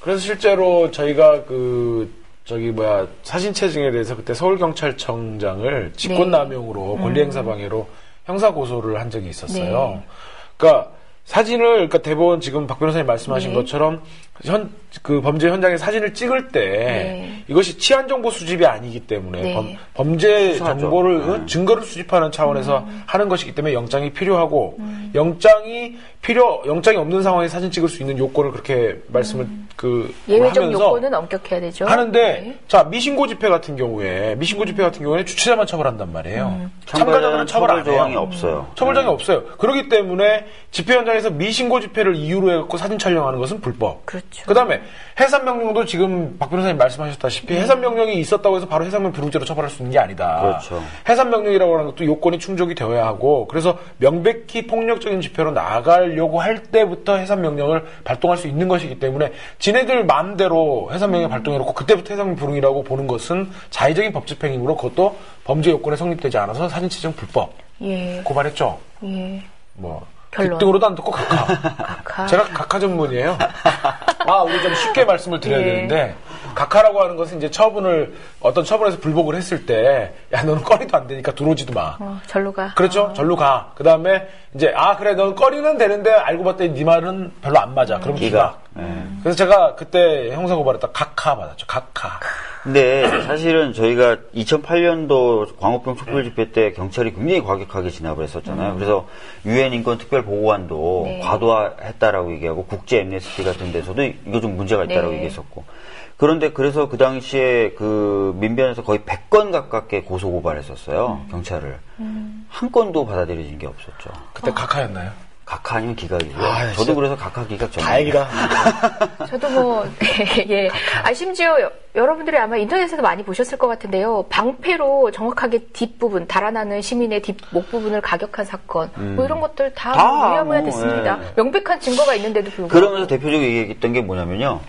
그래서 실제로 저희가 사진 체증에 대해서 그때 서울경찰청장을 직권남용으로 권리행사방해로 형사 고소를 한 적이 있었어요. 네. 그러니까 대법원 지금 박 변호사님 말씀하신 것처럼 그 범죄 현장에 사진을 찍을 때 이것이 치안 정보 수집이 아니기 때문에 범죄 수사하죠. 정보를 증거를 수집하는 차원에서 하는 것이기 때문에 영장이 필요하고 영장이 없는 상황에 사진 찍을 수 있는 요건을 그렇게 말씀을 예외적 하면서 요건은 엄격해야 되죠. 하는데 자 미신고 집회 같은 경우에는 주최자만 처벌한단 말이에요. 참가자들은 처벌 안 해요. 조항이 없어요. 처벌장이 없어요. 그렇기 때문에 집회 현장에서 미신고 집회를 이유로 해갖고 사진 촬영하는 것은 불법. 그렇죠. 그다음에 해산명령도 지금 박 변호사님 말씀하셨다시피 해산명령이 있었다고 해서 바로 해산명 불응죄로 처벌할 수 있는 게 아니다. 그렇죠. 해산명령이라고 하는 것도 요건이 충족이 되어야 하고 그래서 명백히 폭력적인 집회로 나가려고 할 때부터 해산명령을 발동할 수 있는 것이기 때문에 지네들 마음대로 해산명령 발동해놓고 그때부터 해산명 불응이라고 보는 것은 자의적인 법집행이므로 그것도 범죄 요건에 성립되지 않아서 사진치증 불법. 예. 고발했죠. 예. 결론. 뒷등으로도 안 듣고 각하. 제가 각하 전문이에요. 우리 좀 쉽게 말씀을 드려야 되는데, 각하라고 하는 것은 이제 어떤 처분에서 불복을 했을 때, 야, 너는 꺼리도 안 되니까 들어오지도 마. 절로 가. 그렇죠? 절로 가. 그 다음에, 이제, 그래, 넌 꺼리는 되는데, 알고 봤더니 네 말은 별로 안 맞아. 그럼 기각. 그래서 제가 그때 형사고발했다 각하 받았죠. 각하. 근데 사실은 저희가 2008년도 광우병 촛불 집회 때 경찰이 굉장히 과격하게 진압을 했었잖아요. 그래서 유엔 인권 특별 보고관도 과도화했다라고 얘기하고 국제 엠네스티 같은 데서도 이거 좀 문제가 있다라고 얘기했었고. 그런데 그래서 그 당시에 그 민변에서 거의 100건 가깝게 고소 고발했었어요. 경찰을. 한 건도 받아들여진 게 없었죠. 그때 각하였나요? 각하 아니면 기각이고요. 저도 그래서 각하 기각 전. 다행이다. 저도 예. 심지어 여러분들이 아마 인터넷에서 많이 보셨을 것 같은데요. 방패로 정확하게 뒷부분, 달아나는 시민의 뒷목 부분을 가격한 사건, 이런 것들 다 위험해야 됐습니다. 명백한 증거가 있는데도 불구하고. 그러면서 대표적으로 얘기했던 게 뭐냐면요.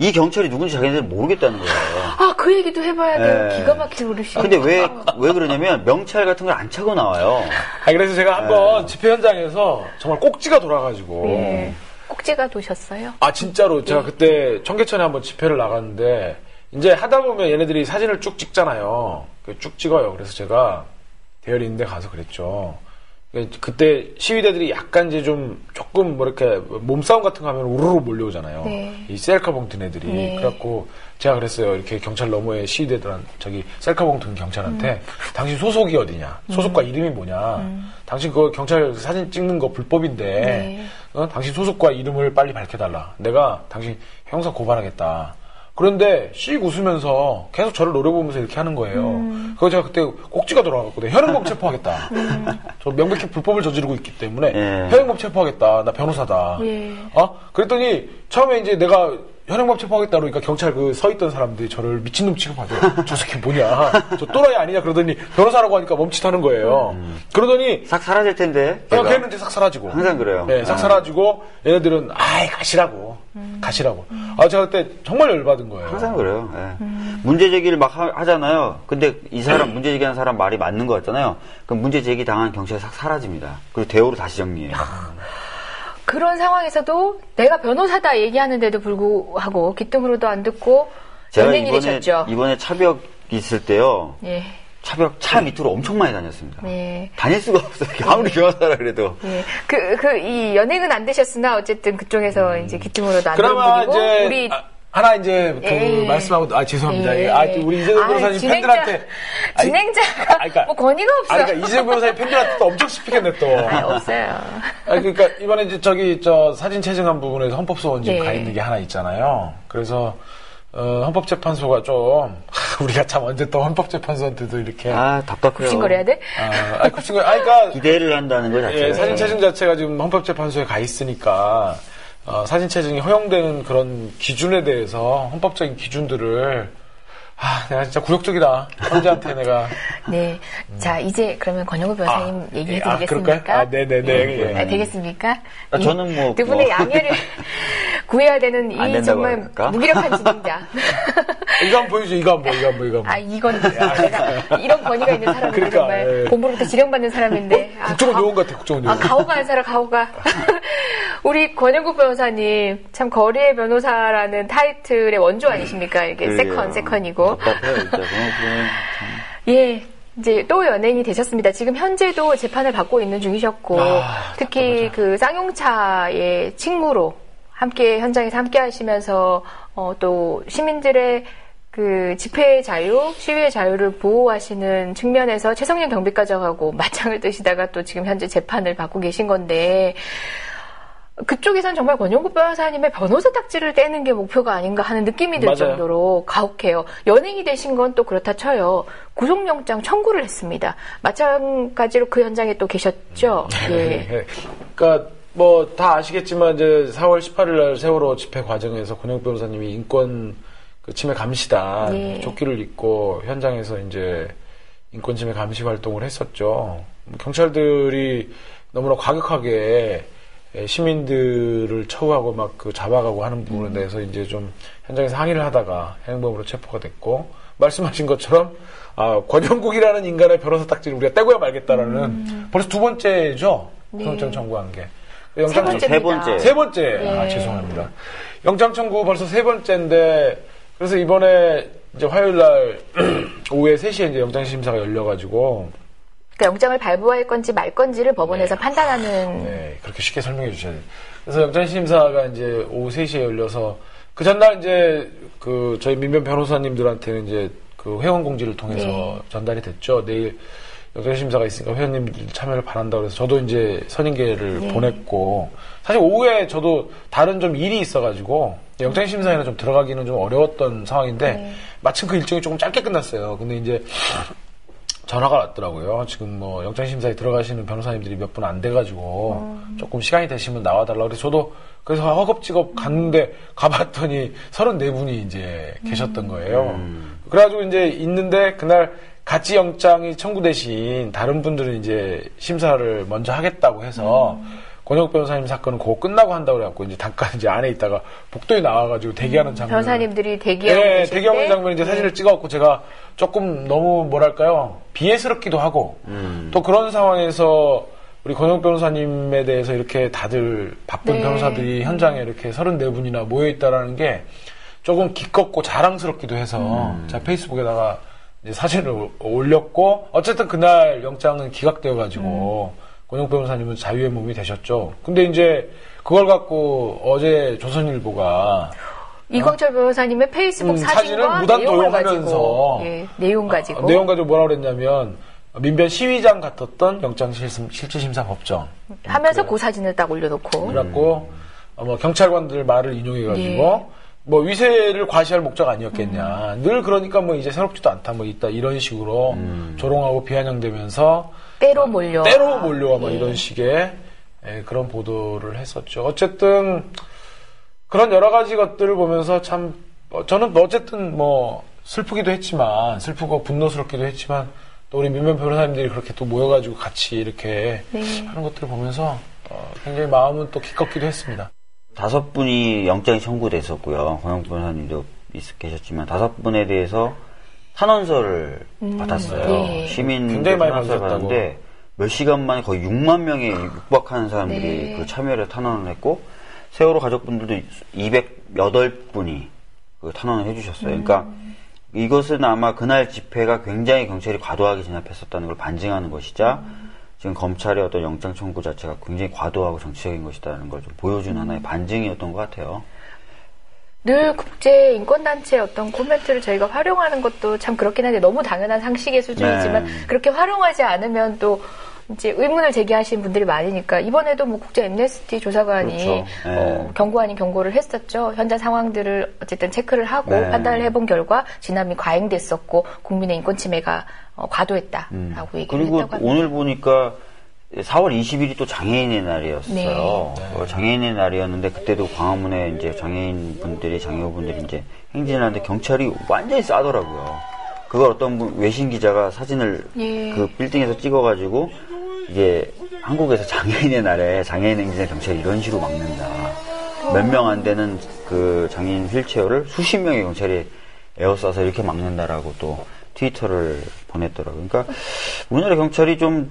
이 경찰이 누군지 자기네들 모르겠다는 거예요. 그 얘기도 해봐야 돼요. 기가 막힐 노릇이. 근데 왜 그러냐면 명찰 같은 걸 안 차고 나와요. 그래서 제가 한번 집회 현장에서 정말 꼭지가 돌아가지고. 꼭지가 도셨어요? 진짜로 제가 그때 청계천에 한번 집회를 나갔는데 이제 하다 보면 얘네들이 사진을 쭉 찍잖아요. 쭉 찍어요. 그래서 제가 대열이 있는데 가서 그랬죠. 그때 시위대들이 약간 이제 조금 이렇게 몸싸움 같은 거 하면 우르르 몰려오잖아요. 이 셀카 봉튼 애들이. 그래갖고 제가 그랬어요. 이렇게 경찰 너머에 셀카 봉튼 경찰한테 당신 소속이 어디냐? 소속과 이름이 뭐냐? 당신 그거 경찰 사진 찍는 거 불법인데 당신 소속과 이름을 빨리 밝혀달라. 내가 당신 형사 고발하겠다. 그런데 씩 웃으면서 계속 저를 노려보면서 이렇게 하는 거예요. 그래서 제가 그때 꼭지가 돌아갔거든요. 현행범 체포하겠다. 저 명백히 불법을 저지르고 있기 때문에 현행범 체포하겠다. 나 변호사다. 그랬더니 처음에 이제 내가 현행범 체포하겠다 그러니까 경찰 그 서 있던 사람들이 저를 미친놈 취급하죠. 저 새끼 뭐냐. 저 또라이 아니냐 그러더니 변호사라고 하니까 멈칫하는 거예요. 그러더니 싹 사라질 텐데. 걔는 이제 싹 사라지고. 항상 그래요. 네, 싹 사라지고 얘네들은 가시라고. 가시라고. 제가 그때 정말 열받은 거예요. 항상 그래요. 예. 문제 제기를 막 하잖아요. 근데 이 사람 문제 제기하는 사람 말이 맞는 거 같잖아요. 그럼 문제 제기 당한 경찰이 싹 사라집니다. 그리고 대우로 다시 정리해요. 그런 상황에서도 내가 변호사다 얘기하는데도 불구하고 귀등으로도 안 듣고 제가 연예인이셨죠. 이번에 차벽 있을 때요. 예. 차벽 차 밑으로 엄청 많이 다녔습니다. 네. 다닐 수가 없어요. 아무리 변호사라 그래도. 예. 이 연예인은 안 되셨으나 어쨌든 그쪽에서 이제 귀등으로도 안 그나마 들은 분이고 이제 우리 하나 이제 말씀하고 죄송합니다. 우리 이재정 변호사님 팬들한테 진행자가 그러니까, 뭐 권위가 없어요. 그러니까 이재정 변호사님 팬들한테 또 엄청 씹히겠네 또. 없어요. 그러니까 이번에 이제 저 사진 채증한 부분에서 헌법소원 지금 가 있는 게 하나 있잖아요. 그래서 헌법재판소가 좀 우리가 참 언제 또 헌법재판소한테도 이렇게 답답해요. 굽신거려야 돼? 그러니까 기대를 한다는 거 자체가. 사진 채증 자체가 지금 헌법재판소에 가 있으니까 사진 채증이 허용되는 그런 기준에 대해서 헌법적인 기준들을 내가 진짜 굴욕적이다. 헌재한테 내가. 네. 자, 이제 그러면 권영우 변호사님 얘기해 드리겠습니까? 네네네. 되겠습니까? 저는 뭐. 두 분의 양해를 구해야 되는 이 정말 할까? 무기력한 진행자. 이거 한번 보여줘, 이거 한번. 이건 내가 이런 권위가 있는 사람인데 그러니까, 정말 공부로부터 지령받는 사람인데. 국정원 요원 같아, 국정원 요원. 가오가 안 살아, 가오가. 우리 권영국 변호사님, 참 거리의 변호사라는 타이틀의 원조 아니십니까? 이게 세컨이고. 답답해요, 진짜. 예. 이제 또 연예인이 되셨습니다. 지금 현재도 재판을 받고 있는 중이셨고, 특히 그 쌍용차의 친구로 현장에서 함께 하시면서, 또 시민들의 그 집회의 자유, 시위의 자유를 보호하시는 측면에서 최성년 경비과장하고 맞짱을 뜨시다가 또 지금 현재 재판을 받고 계신 건데, 그쪽에선 정말 권영국 변호사님의 변호사 딱지를 떼는 게 목표가 아닌가 하는 느낌이 들 정도로 가혹해요. 연예인이 되신 건 또 그렇다 쳐요. 구속영장 청구를 했습니다. 마찬가지로 그 현장에 또 계셨죠? 예. 그러니까 뭐 다 아시겠지만 이제 4월 18일 날 세월호 집회 과정에서 권영국 변호사님이 인권 침해 감시단 조끼를 입고 현장에서 이제 인권 침해 감시 활동을 했었죠. 경찰들이 너무나 과격하게 시민들을 처우하고 막 잡아가고 하는 부분에 대해서 이제 좀 현장에서 항의를 하다가 현행범으로 체포가 됐고, 말씀하신 것처럼 권영국이라는 인간의 변호사 딱지를 우리가 떼고야 말겠다라는 벌써 두 번째죠. 영장 청구한 게. 세 번째. 세 번째. 죄송합니다. 영장 청구 벌써 세 번째인데, 그래서 이번에 이제 화요일 날 오후에 3시에 이제 영장 심사가 열려가지고. 그러니까 영장을 발부할 건지 말 건지를 법원에서 판단하는. 네, 그렇게 쉽게 설명해 주셔야 돼요. 그래서 영장 심사가 이제 오후 3시에 열려서 그 전날 이제 저희 민변 변호사님들한테는 이제 그 회원 공지를 통해서 전달이 됐죠. 내일 영장 심사가 있으니까 회원님들 참여를 바란다 그래서 저도 이제 선임계를 보냈고, 사실 오후에 저도 다른 좀 일이 있어가지고 영장 심사에는 좀 들어가기는 좀 어려웠던 상황인데 마침 그 일정이 조금 짧게 끝났어요. 근데 이제 전화가 왔더라고요. 지금 뭐 영장심사에 들어가시는 변호사님들이 몇 분 안 돼가지고 조금 시간이 되시면 나와달라고 그래서 저도 그래서 허겁지겁 갔는데 가봤더니 34분이 이제 계셨던 거예요. 그래가지고 이제 있는데 그날 같이 영장이 청구되신 다른 분들은 이제 심사를 먼저 하겠다고 해서 권영국 변호사님 사건은 그거 끝나고 한다고 그래갖고 이제 잠깐 이제 안에 있다가 복도에 나와가지고 대기하는 장면. 변호사님들이 대기하고 대기하는 장면 이제 사진을 찍어갖고 제가 조금 너무 뭐랄까요 비애스럽기도 하고 또 그런 상황에서 우리 권영국 변호사님에 대해서 이렇게 다들 바쁜 변호사들이 현장에 이렇게 34분이나 모여있다라는 게 조금 기껍고 자랑스럽기도 해서 제가 페이스북에다가 이제 사진을 올렸고 어쨌든 그날 영장은 기각되어가지고 권영국 변호사님은 자유의 몸이 되셨죠. 근데 이제 그걸 갖고 어제 조선일보가 이광철 변호사님의 페이스북 사진과 무단 내용을 도용하면서 가지고 내용 가지고 뭐라고 그랬냐면 민변 시위장 같았던 영장 실질심사 법정 하면서 그 사진을 딱 올려놓고 그래갖고 경찰관들 말을 인용해가지고 뭐 위세를 과시할 목적 아니었겠냐. 늘 그러니까 뭐 이제 새롭지도 않다 뭐 있다 이런 식으로 조롱하고 비아냥대면서 때로 몰려와 뭐 이런 식의 그런 보도를 했었죠. 어쨌든 그런 여러 가지 것들을 보면서 참 저는 어쨌든 뭐 슬프기도 했지만 슬프고 분노스럽기도 했지만 또 우리 민변 변호사님들이 그렇게 또 모여가지고 같이 이렇게 하는 것들을 보면서 굉장히 마음은 또 기껍기도 했습니다. 5분이 영장이 청구됐었고요. 권영구 변호사님도 계셨지만 5분에 대해서 탄원서를 받았어요. 네. 시민 굉장히 많이 탄원서를 받았는데 몇 시간 만에 거의 6만 명에 육박하는 사람들이 그 참여를 탄원을 했고 세월호 가족분들도 208분이 그 탄원을 해주셨어요. 그러니까 이것은 아마 그날 집회가 굉장히 경찰이 과도하게 진압했었다는 걸 반증하는 것이자 지금 검찰의 어떤 영장 청구 자체가 굉장히 과도하고 정치적인 것이라는 걸 좀 보여준 하나의 반증이었던 것 같아요. 늘 국제 인권단체의 어떤 코멘트를 저희가 활용하는 것도 참 그렇긴 한데 너무 당연한 상식의 수준이지만 그렇게 활용하지 않으면 또 이제 의문을 제기하신 분들이 많으니까 이번에도 뭐 국제 엠네스티 조사관이 그렇죠. 경고 아닌 경고를 했었죠. 현장 상황들을 어쨌든 체크를 하고 판단을 해본 결과 진압이 과잉됐었고 국민의 인권 침해가 과도했다라고 얘기를 그리고 했다고 합니다. 오늘 보니까 4월 20일이 또 장애인의 날이었어요. 장애인의 날이었는데 그때도 광화문에 이제 장애인분들이 장애우분들이 이제 행진을 하는데 경찰이 완전히 싸더라고요. 그걸 어떤 외신 기자가 사진을 그 빌딩에서 찍어가지고 이게 한국에서 장애인의 날에 장애인 행진에 경찰이 이런 식으로 막는다. 몇 명 안 되는 그 장애인 휠체어를 수십 명의 경찰이 에워싸서 이렇게 막는다라고 또 트위터를 보냈더라고요. 그러니까 우리나라 경찰이 좀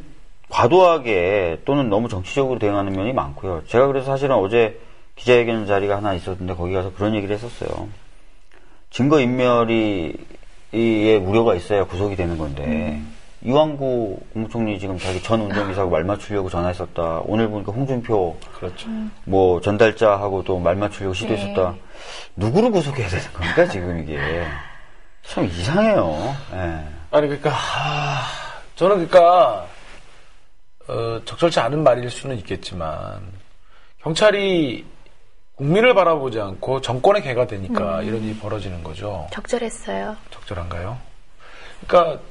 과도하게 또는 너무 정치적으로 대응하는 면이 많고요. 제가 그래서 사실은 어제 기자회견 자리가 하나 있었는데 거기 가서 그런 얘기를 했었어요. 증거인멸의 우려가 있어야 구속이 되는 건데 이완구 국무총리 지금 자기 전 운전기사하고 말 맞추려고 전화했었다. 오늘 보니까 홍준표 그렇죠. 뭐 전달자하고도 말 맞추려고 시도했었다. 누구를 구속해야 되는 겁니까 지금 이게. 참 이상해요. 아니 그러니까 저는 그러니까 적절치 않은 말일 수는 있겠지만 경찰이 국민을 바라보지 않고 정권의 개가 되니까 이런 일이 벌어지는 거죠. 적절했어요. 적절한가요? 그러니까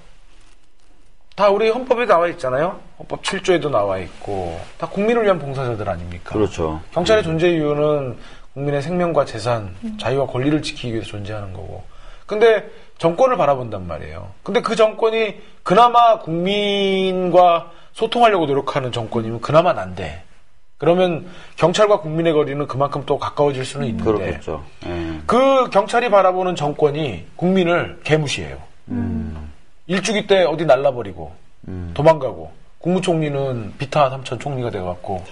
다 우리 헌법에 나와 있잖아요. 헌법 7조에도 나와 있고 다 국민을 위한 봉사자들 아닙니까? 그렇죠. 경찰의 존재 이유는 국민의 생명과 재산, 자유와 권리를 지키기 위해서 존재하는 거고. 근데 정권을 바라본단 말이에요. 근데 그 정권이 그나마 국민과 소통하려고 노력하는 정권이면 그나마 난데 그러면 경찰과 국민의 거리는 그만큼 또 가까워질 수는 있는데 그렇겠죠. 그 경찰이 바라보는 정권이 국민을 개무시해요. 일주기 때 어디 날라버리고 도망가고 국무총리는 비타 삼천 총리가 돼갖고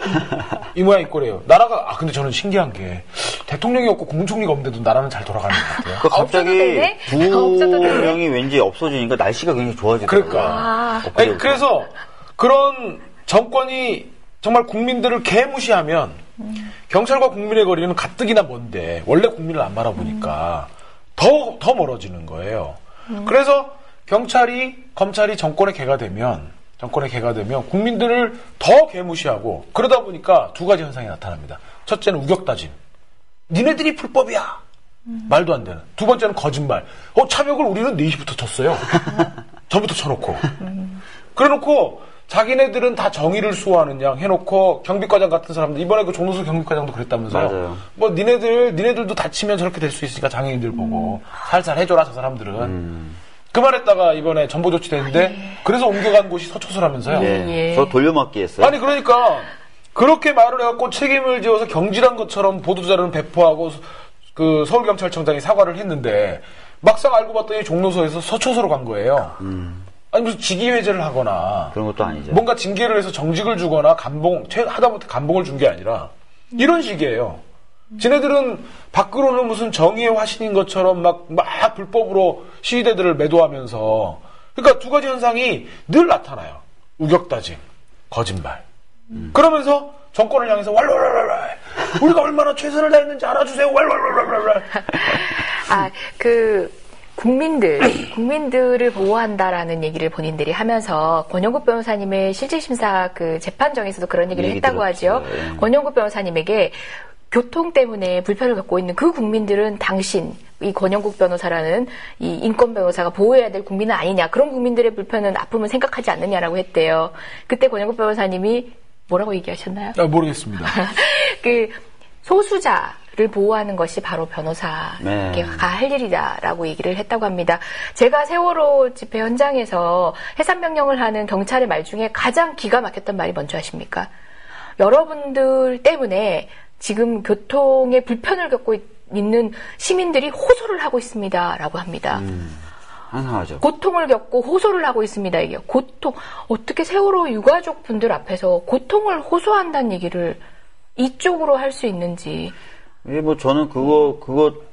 이 모양 이 꼴이에요. 나라가 근데 저는 신기한 게 대통령이 없고 국무총리가 없는데도 나라는 잘 돌아가는 것 같아요. 갑자기 두 명이 왠지 없어지니까 날씨가 굉장히 좋아지더라고요. 그러니까 아니, 그래서 그런 정권이 정말 국민들을 개무시하면 경찰과 국민의 거리는 가뜩이나 먼데 원래 국민을 안 바라보니까 더 멀어지는 거예요. 그래서 검찰이 정권의 개가 되면 국민들을 더 개무시하고 그러다 보니까 두 가지 현상이 나타납니다. 첫째는 우격다짐. 니네들이 불법이야. 말도 안 되는. 두 번째는 거짓말. 차벽을 우리는 4시부터 쳤어요. 전부터 쳐놓고. 그래놓고 자기네들은 다 정의를 수호하는 양 해놓고 경비과장 같은 사람들 이번에 그 종로서 경비과장도 그랬다면서요. 맞아요. 뭐 니네들도 다치면 저렇게 될 수 있으니까 장애인들 보고 살살 해줘라 저 사람들은. 그 말했다가 이번에 전보 조치됐는데 그래서 옮겨간 곳이 서초서라면서요. 저 돌려막기 했어요. 아니 그러니까 그렇게 말을 해갖고 책임을 지어서 경질한 것처럼 보도자료는 배포하고 그 서울경찰청장이 사과를 했는데 막상 알고 봤더니 종로서에서 서초서로 간 거예요. 아니 무슨 직위회제를 하거나 그런 것도 아니죠. 뭔가 징계를 해서 정직을 주거나 하다못해 감봉을 준 게 아니라 이런 식이에요. 지네들은 밖으로는 무슨 정의의 화신인 것처럼 막 불법으로 시위대들을 매도하면서 그러니까 두 가지 현상이 늘 나타나요. 우격다짐, 거짓말. 그러면서 정권을 향해서 왈왈왈왈 우리가 얼마나 최선을 다했는지 알아주세요. 왈왈왈왈. 국민들을 보호한다라는 얘기를 본인들이 하면서 권영국 변호사님의 실질심사 그 재판정에서도 그런 얘기를 했다고 하죠. 권영국 변호사님에게 교통 때문에 불편을 겪고 있는 그 국민들은 당신, 이 권영국 변호사라는 이 인권 변호사가 보호해야 될 국민은 아니냐. 그런 국민들의 불편은 아픔은 생각하지 않느냐라고 했대요. 그때 권영국 변호사님이 뭐라고 얘기하셨나요? 모르겠습니다. 그 소수자를 보호하는 것이 바로 변호사가 네. 할 일이다라고 얘기를 했다고 합니다. 제가 세월호 집회 현장에서 해산명령을 하는 경찰의 말 중에 가장 기가 막혔던 말이 뭔지 아십니까? 여러분들 때문에 지금 교통에 불편을 겪고 있는 시민들이 호소를 하고 있습니다라고 합니다. 한하죠. 고통을 겪고 호소를 하고 있습니다. 이게 고통, 어떻게 세월호 유가족 분들 앞에서 고통을 호소한다는 얘기를 이쪽으로 할 수 있는지. 예, 뭐 저는 그것도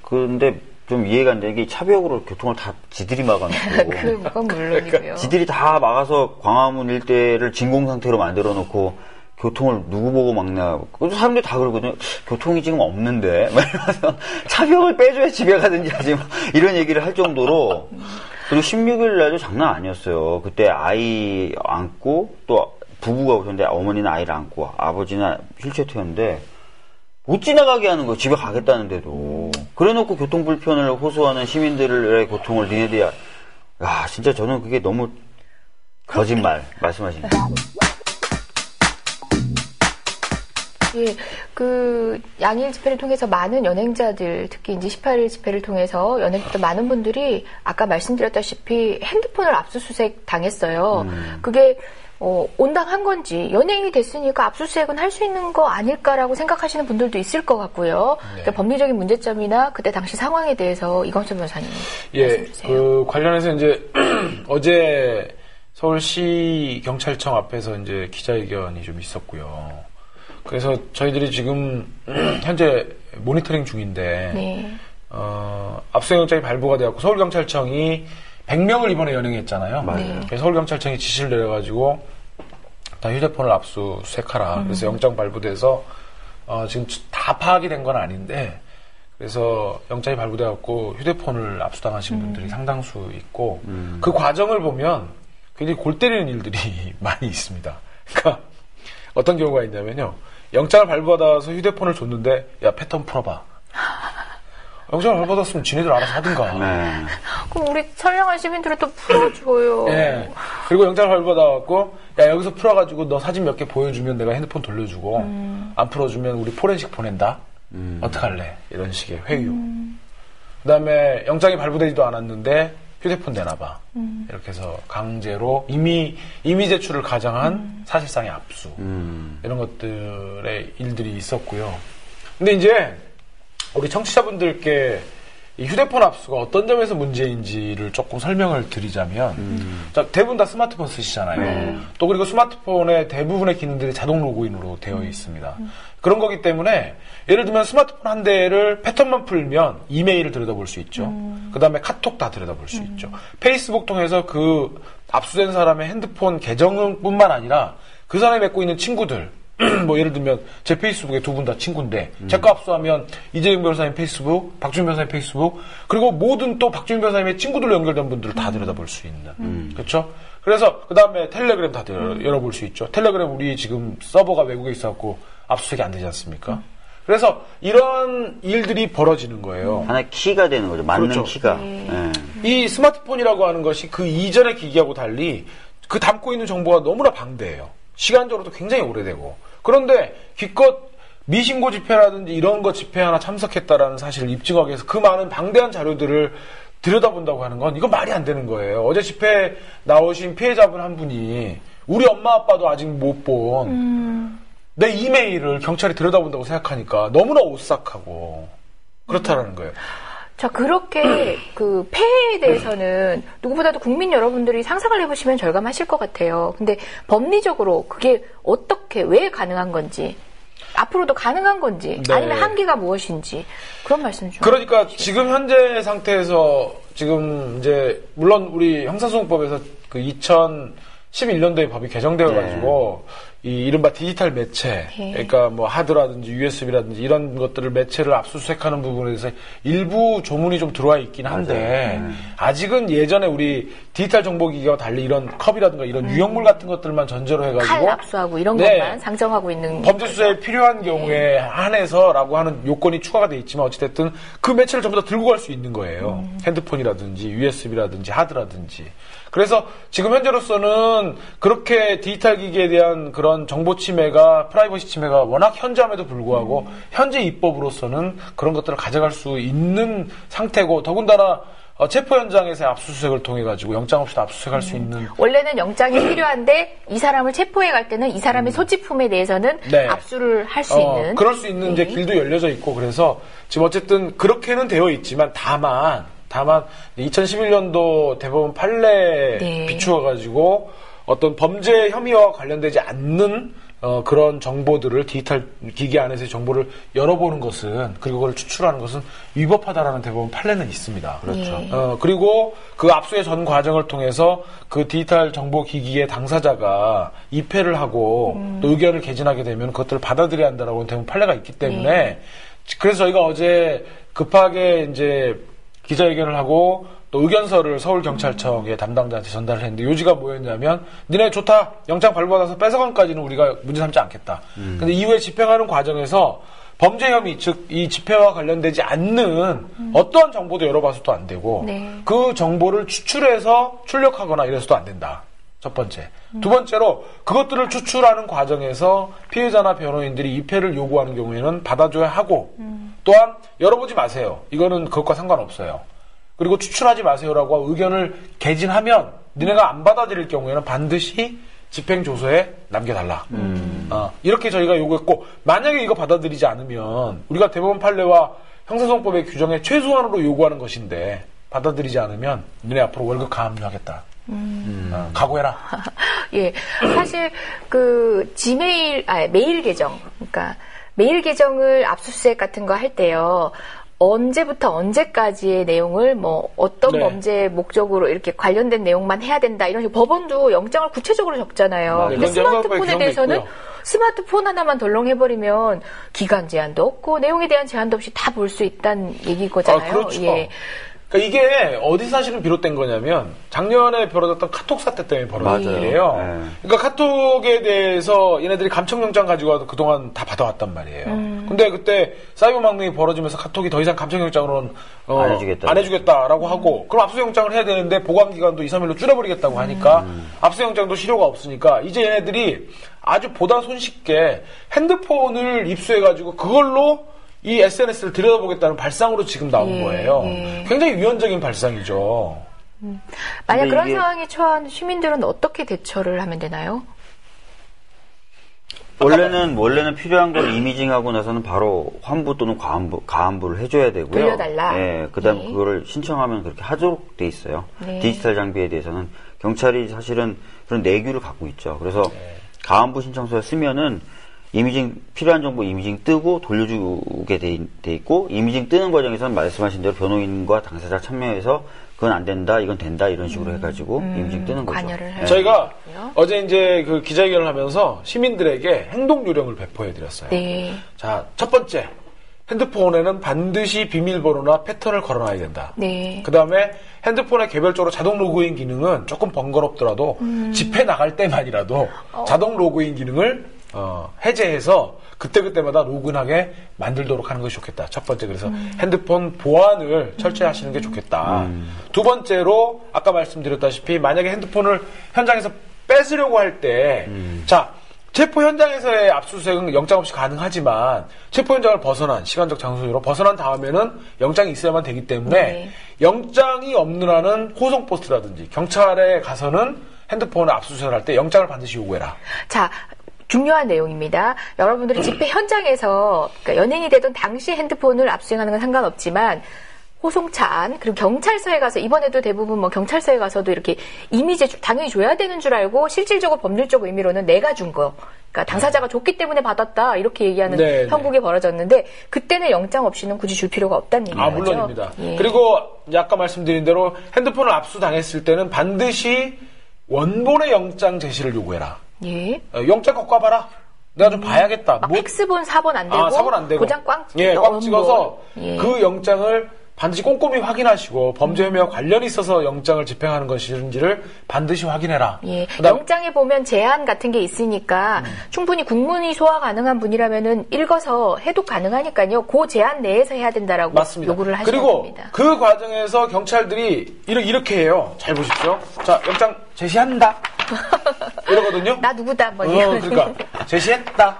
근데 좀 이해가 안 되는 게 차벽으로 교통을 다 지들이 막아놓고. 그건 물론이고요. 지들이 다 막아서 광화문 일대를 진공 상태로 만들어 놓고 교통을 누구 보고 막냐. 사람들이 다 그러거든요. 교통이 지금 없는데. 막 이러면서 차벽을 빼줘야 집에 가든지 하지. 막 이런 얘기를 할 정도로. 그리고 16일 날도 장난 아니었어요. 그때 아이 안고 또 부부가 오셨는데 어머니는 아이를 안고 아버지는 휠체어 태웠는데 못 지나가게 하는 거예요. 집에 가겠다는데도. 그래놓고 교통 불편을 호소하는 시민들의 고통을 니네들이, 야, 진짜 저는 그게 너무 거짓말, 말씀하신 거. 예, 그 양일 집회를 통해서 많은 연행자들, 특히 이제 18일 집회를 통해서 연행했던 많은 분들이 아까 말씀드렸다시피 핸드폰을 압수수색 당했어요. 그게 온당한 건지 연행이 됐으니까 압수수색은 할 수 있는 거 아닐까라고 생각하시는 분들도 있을 것 같고요. 네. 그러니까 법리적인 문제점이나 그때 당시 상황에 대해서 이광철 변호사님 말씀해 주세요. 그 관련해서 이제 어제 서울시 경찰청 앞에서 이제 기자회견이 좀 있었고요. 그래서 저희들이 지금 현재 모니터링 중인데 네. 압수영장이 발부가 되었고 서울경찰청이 100명을 이번에 연행했잖아요. 맞아요. 그래서 서울경찰청이 지시를 내려가지고 다 휴대폰을 압수수색하라. 그래서 영장 발부돼서 지금 다 파악이 된 건 아닌데 그래서 영장이 발부돼갖고 휴대폰을 압수당하신 분들이 상당수 있고 그 과정을 보면 굉장히 골 때리는 일들이 많이 있습니다. 그러니까 어떤 경우가 있냐면요. 영장을 발부받아서 휴대폰을 줬는데 야 패턴 풀어봐. 영장을 발부받았으면 지네들 알아서 하든가. 네. 그럼 우리 선량한 시민들은 또 풀어줘요. 네. 그리고 영장을 발부받아갖고 야 여기서 풀어가지고 너 사진 몇 개 보여주면 내가 핸드폰 돌려주고 안 풀어주면 우리 포렌식 보낸다. 어떡할래? 이런 식의 회유. 그다음에 영장이 발부되지도 않았는데 휴대폰 내놔봐. 이렇게 해서 강제로 이미 제출을 가장한 사실상의 압수. 이런 것들의 일들이 있었고요. 근데 이제 우리 청취자분들께 이 휴대폰 압수가 어떤 점에서 문제인지를 조금 설명을 드리자면 자, 대부분 다 스마트폰 쓰시잖아요. 또 그리고 스마트폰의 대부분의 기능들이 자동 로그인으로 되어 있습니다. 그런 거기 때문에 예를 들면 스마트폰 한 대를 패턴만 풀면 이메일을 들여다볼 수 있죠. 그 다음에 카톡 다 들여다볼 수 있죠. 페이스북 통해서 그 압수된 사람의 핸드폰 계정뿐만 아니라 그 사람이 맺고 있는 친구들 뭐 예를 들면 제 페이스북에 두 분 다 친구인데 제 거 압수하면 이재용 변호사님 페이스북, 박주민 변호사님 페이스북 그리고 모든 또 박주민 변호사님의 친구들로 연결된 분들을 다 들여다볼 수 있는 그렇죠? 그래서 그 다음에 텔레그램 다 열어볼 수 있죠. 텔레그램 우리 지금 서버가 외국에 있어갖고 압수수색이 안 되지 않습니까? 그래서 이런 일들이 벌어지는 거예요. 하나의 키가 되는 거죠. 맞는 그렇죠. 키가. 네. 이 스마트폰이라고 하는 것이 그 이전의 기기하고 달리 그 담고 있는 정보가 너무나 방대해요. 시간적으로도 굉장히 오래되고. 그런데 기껏 미신고 집회라든지 이런 거 집회 하나 참석했다라는 사실을 입증하기 위해서 그 많은 방대한 자료들을 들여다본다고 하는 건 이건 말이 안 되는 거예요. 어제 집회 나오신 피해자분 한 분이 우리 엄마 아빠도 아직 못 본 내 이메일을 경찰이 들여다본다고 생각하니까 너무나 오싹하고 그렇다라는 거예요. 자, 그렇게 그 폐해에 대해서는 누구보다도 국민 여러분들이 상상을 해보시면 절감하실 것 같아요. 근데 법리적으로 그게 어떻게, 왜 가능한 건지, 앞으로도 가능한 건지, 네. 아니면 한계가 무엇인지, 그런 말씀 좀. 그러니까 해주시죠. 지금 현재 상태에서 지금 이제 물론 우리 형사소송법에서 그 2011년도에 법이 개정되어가지고 이 이른바 디지털 매체, 그러니까 뭐 하드라든지 USB라든지 이런 것들을 매체를 압수수색하는 부분에서 일부 조문이 좀 들어와 있긴 한데 아직은 예전에 우리 디지털 정보기기와 달리 이런 컵이라든가 이런 유형물 같은 것들만 전제로 해가지고 칼 압수하고 이런 네. 것만 상정하고 있는 범죄 수사에 필요한 경우에 한해서라고 하는 요건이 추가가 돼 있지만 어찌됐든 그 매체를 전부 다 들고 갈 수 있는 거예요. 핸드폰이라든지 USB라든지 하드라든지. 그래서 지금 현재로서는 그렇게 디지털 기기에 대한 그런 정보 침해가 프라이버시 침해가 워낙 현저함에도 불구하고 현재 입법으로서는 그런 것들을 가져갈 수 있는 상태고 더군다나 체포 현장에서의 압수수색을 통해 가지고 영장 없이도 압수수색할 수 있는 원래는 영장이 필요한데 이 사람을 체포해 갈 때는 이 사람의 소지품에 대해서는 네. 압수를 할 수 있는 그럴 수 있는 이제 길도 열려져 있고 그래서 지금 어쨌든 그렇게는 되어 있지만 다만 2011년도 대법원 판례에 네. 비추어 가지고 어떤 범죄 혐의와 관련되지 않는 그런 정보들을 디지털 기기 안에서의 정보를 열어보는 것은 그리고 그걸 추출하는 것은 위법하다라는 대법원 판례는 있습니다. 그렇죠. 그리고 그 압수의 전 과정을 통해서 그 디지털 정보 기기의 당사자가 입회를 하고 또 의견을 개진하게 되면 그것들을 받아들여야 한다라고 하는 대법원 판례가 있기 때문에 그래서 저희가 어제 급하게 이제 기자회견을 하고 또 의견서를 서울경찰청의 담당자한테 전달을 했는데 요지가 뭐였냐면 니네 좋다 영장 발부받아서 뺏어간까지는 우리가 문제 삼지 않겠다. 근데 이후에 집행하는 과정에서 범죄 혐의 즉 이 집회와 관련되지 않는 어떠한 정보도 열어봐서도 안 되고 그 정보를 추출해서 출력하거나 이래서도 안 된다. 첫 번째. 두 번째로 그것들을 추출하는 과정에서 피해자나 변호인들이 입회를 요구하는 경우에는 받아줘야 하고 또한 열어보지 마세요. 이거는 그것과 상관없어요. 그리고 추출하지 마세요라고 의견을 개진하면 니네가 안 받아들일 경우에는 반드시 집행조서에 남겨달라. 이렇게 저희가 요구했고 만약에 이거 받아들이지 않으면 우리가 대법원 판례와 형사소송법의 규정에 최소한으로 요구하는 것인데 받아들이지 않으면 니네 앞으로 월급 가압류하겠다. 각오해라. 예, 사실 그 메일 계정, 그러니까 메일 계정을 압수수색 같은 거 할 때요. 언제부터 언제까지의 내용을 뭐 어떤 범죄 목적으로 이렇게 관련된 내용만 해야 된다 이런 식으로 법원도 영장을 구체적으로 적잖아요. 근데 스마트폰에 대해서는 스마트폰 하나만 덜렁해버리면 기간 제한도 없고 내용에 대한 제한도 없이 다 볼 수 있다는 얘기인 거잖아요. 그렇죠. 예. 그러니까 이게 어디서 사실은 비롯된 거냐면 작년에 벌어졌던 카톡 사태 때문에 벌어진 일이에요. 그러니까 카톡에 대해서 얘네들이 감청영장 가지고 와도 그동안 다 받아왔단 말이에요. 근데 그때 사이버 망명이 벌어지면서 카톡이 더 이상 감청영장으로는 안 해주겠다라고 하고 그럼 압수영장을 해야 되는데 보관기간도 2, 3일로 줄여버리겠다고 하니까 압수영장도 실효가 없으니까 이제 얘네들이 아주 보다 손쉽게 핸드폰을 입수해가지고 그걸로 이 SNS를 들여다보겠다는 발상으로 지금 나온 거예요. 굉장히 위헌적인 발상이죠. 만약 그런 상황에 처한 시민들은 어떻게 대처를 하면 되나요? 원래는 필요한 걸 이미징하고 나서는 바로 환부 또는 가환부를 해줘야 되고요. 돌려달라. 네, 그다음 그거를 신청하면 그렇게 하도록 돼 있어요. 디지털 장비에 대해서는 경찰이 사실은 그런 내규를 갖고 있죠. 그래서 가환부 신청서를 쓰면은 필요한 정보 이미징 뜨고 돌려주게 돼 있고, 이미징 뜨는 과정에서는 말씀하신 대로 변호인과 당사자 참여해서 그건 안 된다, 이건 된다, 이런 식으로 해가지고 이미징 뜨는 거죠. 관여를 저희가 어제 이제 그 기자회견을 하면서 시민들에게 행동 요령을 배포해드렸어요. 자, 첫 번째. 핸드폰에는 반드시 비밀번호나 패턴을 걸어놔야 된다. 그 다음에 핸드폰에 개별적으로 자동 로그인 기능은 조금 번거롭더라도 집회 나갈 때만이라도 자동 로그인 기능을 해제해서 그때그때마다 로그인하게 만들도록 하는 것이 좋겠다. 첫 번째. 그래서 핸드폰 보안을 철저히 하시는 게 좋겠다. 두 번째로 아까 말씀드렸다시피 만약에 핸드폰을 현장에서 뺏으려고 할 때 자, 체포 현장에서의 압수수색은 영장 없이 가능하지만 체포 현장을 벗어난 시간적 장소로 벗어난 다음에는 영장이 있어야만 되기 때문에 영장이 없는 한은 호송포스트라든지 경찰에 가서는 핸드폰을 압수수색을 할 때 영장을 반드시 요구해라. 자, 중요한 내용입니다. 여러분들이 집회 현장에서 그러니까 연예인이 되던 당시 핸드폰을 압수수색하는 건 상관없지만 호송차 안 그리고 경찰서에 가서 이번에도 대부분 뭐 경찰서에 가서도 이렇게 이미지 당연히 줘야 되는 줄 알고 실질적으로 법률적 의미로는 내가 준 거. 그러니까 당사자가 줬기 때문에 받았다 이렇게 얘기하는 형국이 벌어졌는데 그때는 영장 없이는 굳이 줄 필요가 없다는 얘기죠. 물론입니다. 그리고 아까 말씀드린 대로 핸드폰을 압수당했을 때는 반드시 원본의 영장 제시를 요구해라. 예. 영장 갖고 와봐라. 내가 좀 봐야겠다. 막 팩스본 4번 안 되고, 4번 안 되고. 도장 꽝, 꽝 찍어서 예. 그 영장을 반드시 꼼꼼히 확인하시고 범죄 혐의와 관련이 있어서 영장을 집행하는 것인지를 반드시 확인해라. 예. 영장에 보면 제한 같은 게 있으니까 충분히 국문이 소화 가능한 분이라면은 읽어서 해독 가능하니까요. 그 제한 내에서 해야 된다라고 맞습니다. 요구를 하셔야 그리고 됩니다. 그 과정에서 경찰들이 이렇게 해요. 잘 보십시오. 자, 영장 제시한다. 이러거든요. 나 누구다 뭐 이런. 그러니까 제시했다.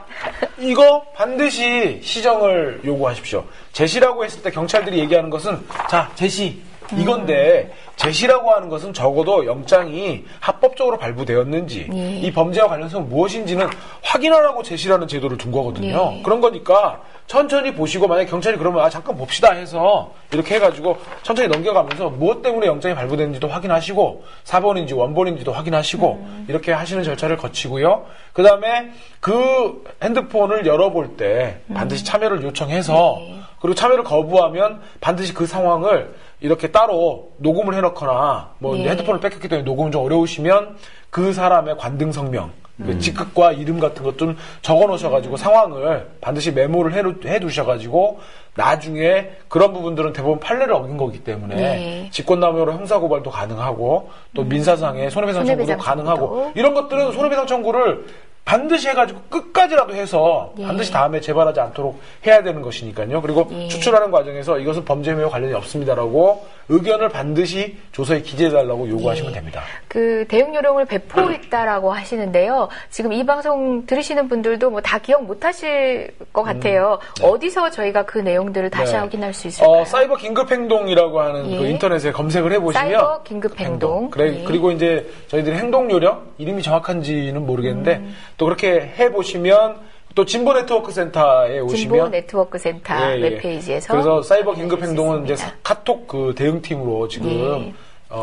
이거 반드시 시정을 요구하십시오. 제시라고 했을 때 경찰들이 얘기하는 것은 자, 제시 이건데 제시라고 하는 것은 적어도 영장이 합법적으로 발부되었는지 예. 이 범죄와 관련성 무엇인지는 확인하라고 제시라는 제도를 둔 거거든요. 예. 그런 거니까 천천히 보시고 만약에 경찰이 그러면 잠깐 봅시다 해서 이렇게 해가지고 천천히 넘겨가면서 무엇 때문에 영장이 발부됐는지도 확인하시고 4번인지 원본인지도 확인하시고 이렇게 하시는 절차를 거치고요. 그 다음에 그 핸드폰을 열어볼 때 반드시 참여를 요청해서 그리고 참여를 거부하면 반드시 그 상황을 이렇게 따로 녹음을 해놓거나 뭐 이제 핸드폰을 뺏겼기 때문에 녹음 좀 어려우시면 그 사람의 관등 성명 그 직급과 이름 같은 것 좀 적어 놓으셔가지고 상황을 반드시 메모를 해 두셔가지고 나중에 그런 부분들은 대부분 판례를 어긴 거기 때문에 직권남용으로 형사고발도 가능하고 또 민사상의 손해배상 청구도 가능하고 이런 것들은 손해배상 청구를 반드시 해가지고 끝까지라도 해서 반드시 다음에 재발하지 않도록 해야 되는 것이니까요. 그리고 추출하는 과정에서 이것은 범죄 혐의와 관련이 없습니다라고 의견을 반드시 조서에 기재해달라고 요구하시면 됩니다. 그 대응 요령을 배포했다라고 하시는데요. 지금 이 방송 들으시는 분들도 뭐 다 기억 못하실 것 같아요. 어디서 저희가 그 내용들을 다시 확인할 수 있을까요? 사이버 긴급행동이라고 하는 그 인터넷에 검색을 해보시면 사이버 긴급행동. 그리고 이제 저희들이 행동 요령 이름이 정확한지는 모르겠는데 또 그렇게 해보시면 또 진보 네트워크 센터에 오시면 진보 네트워크 센터 웹페이지에서 그래서 사이버 긴급 행동은 이제 카톡 그 대응팀으로 지금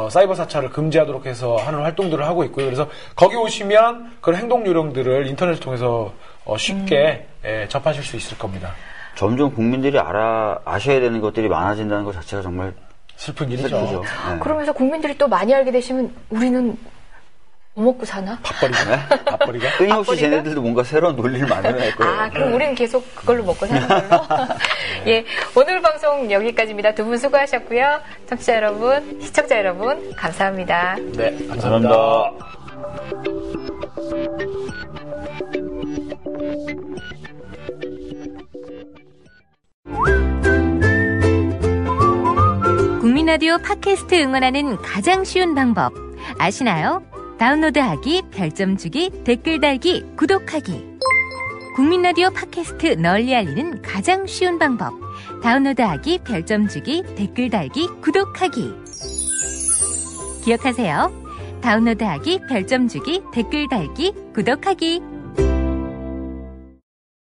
사이버 사찰을 금지하도록 해서 하는 활동들을 하고 있고요. 그래서 거기 오시면 그런 행동 요령들을 인터넷을 통해서 쉽게 접하실 수 있을 겁니다. 점점 국민들이 아셔야 되는 것들이 많아진다는 것 자체가 정말 슬픈 일이죠. 슬프죠. 네. 그러면서 국민들이 또 많이 알게 되시면 우리는 뭐 먹고 사나? 밥벌이가? 밥벌이가? 끊임없이 쟤네들도 뭔가 새로운 논리를 만들어낼 거예요. 그럼 우리는 계속 그걸로 먹고 사는 걸로? 예, 오늘 방송 여기까지입니다. 두 분 수고하셨고요. 청취자 여러분, 시청자 여러분, 감사합니다. 네, 감사합니다. 국민라디오 팟캐스트 응원하는 가장 쉬운 방법 아시나요? 다운로드하기, 별점 주기, 댓글 달기, 구독하기. 국민라디오 팟캐스트 널리 알리는 가장 쉬운 방법. 다운로드하기, 별점 주기, 댓글 달기, 구독하기. 기억하세요. 다운로드하기, 별점 주기, 댓글 달기, 구독하기.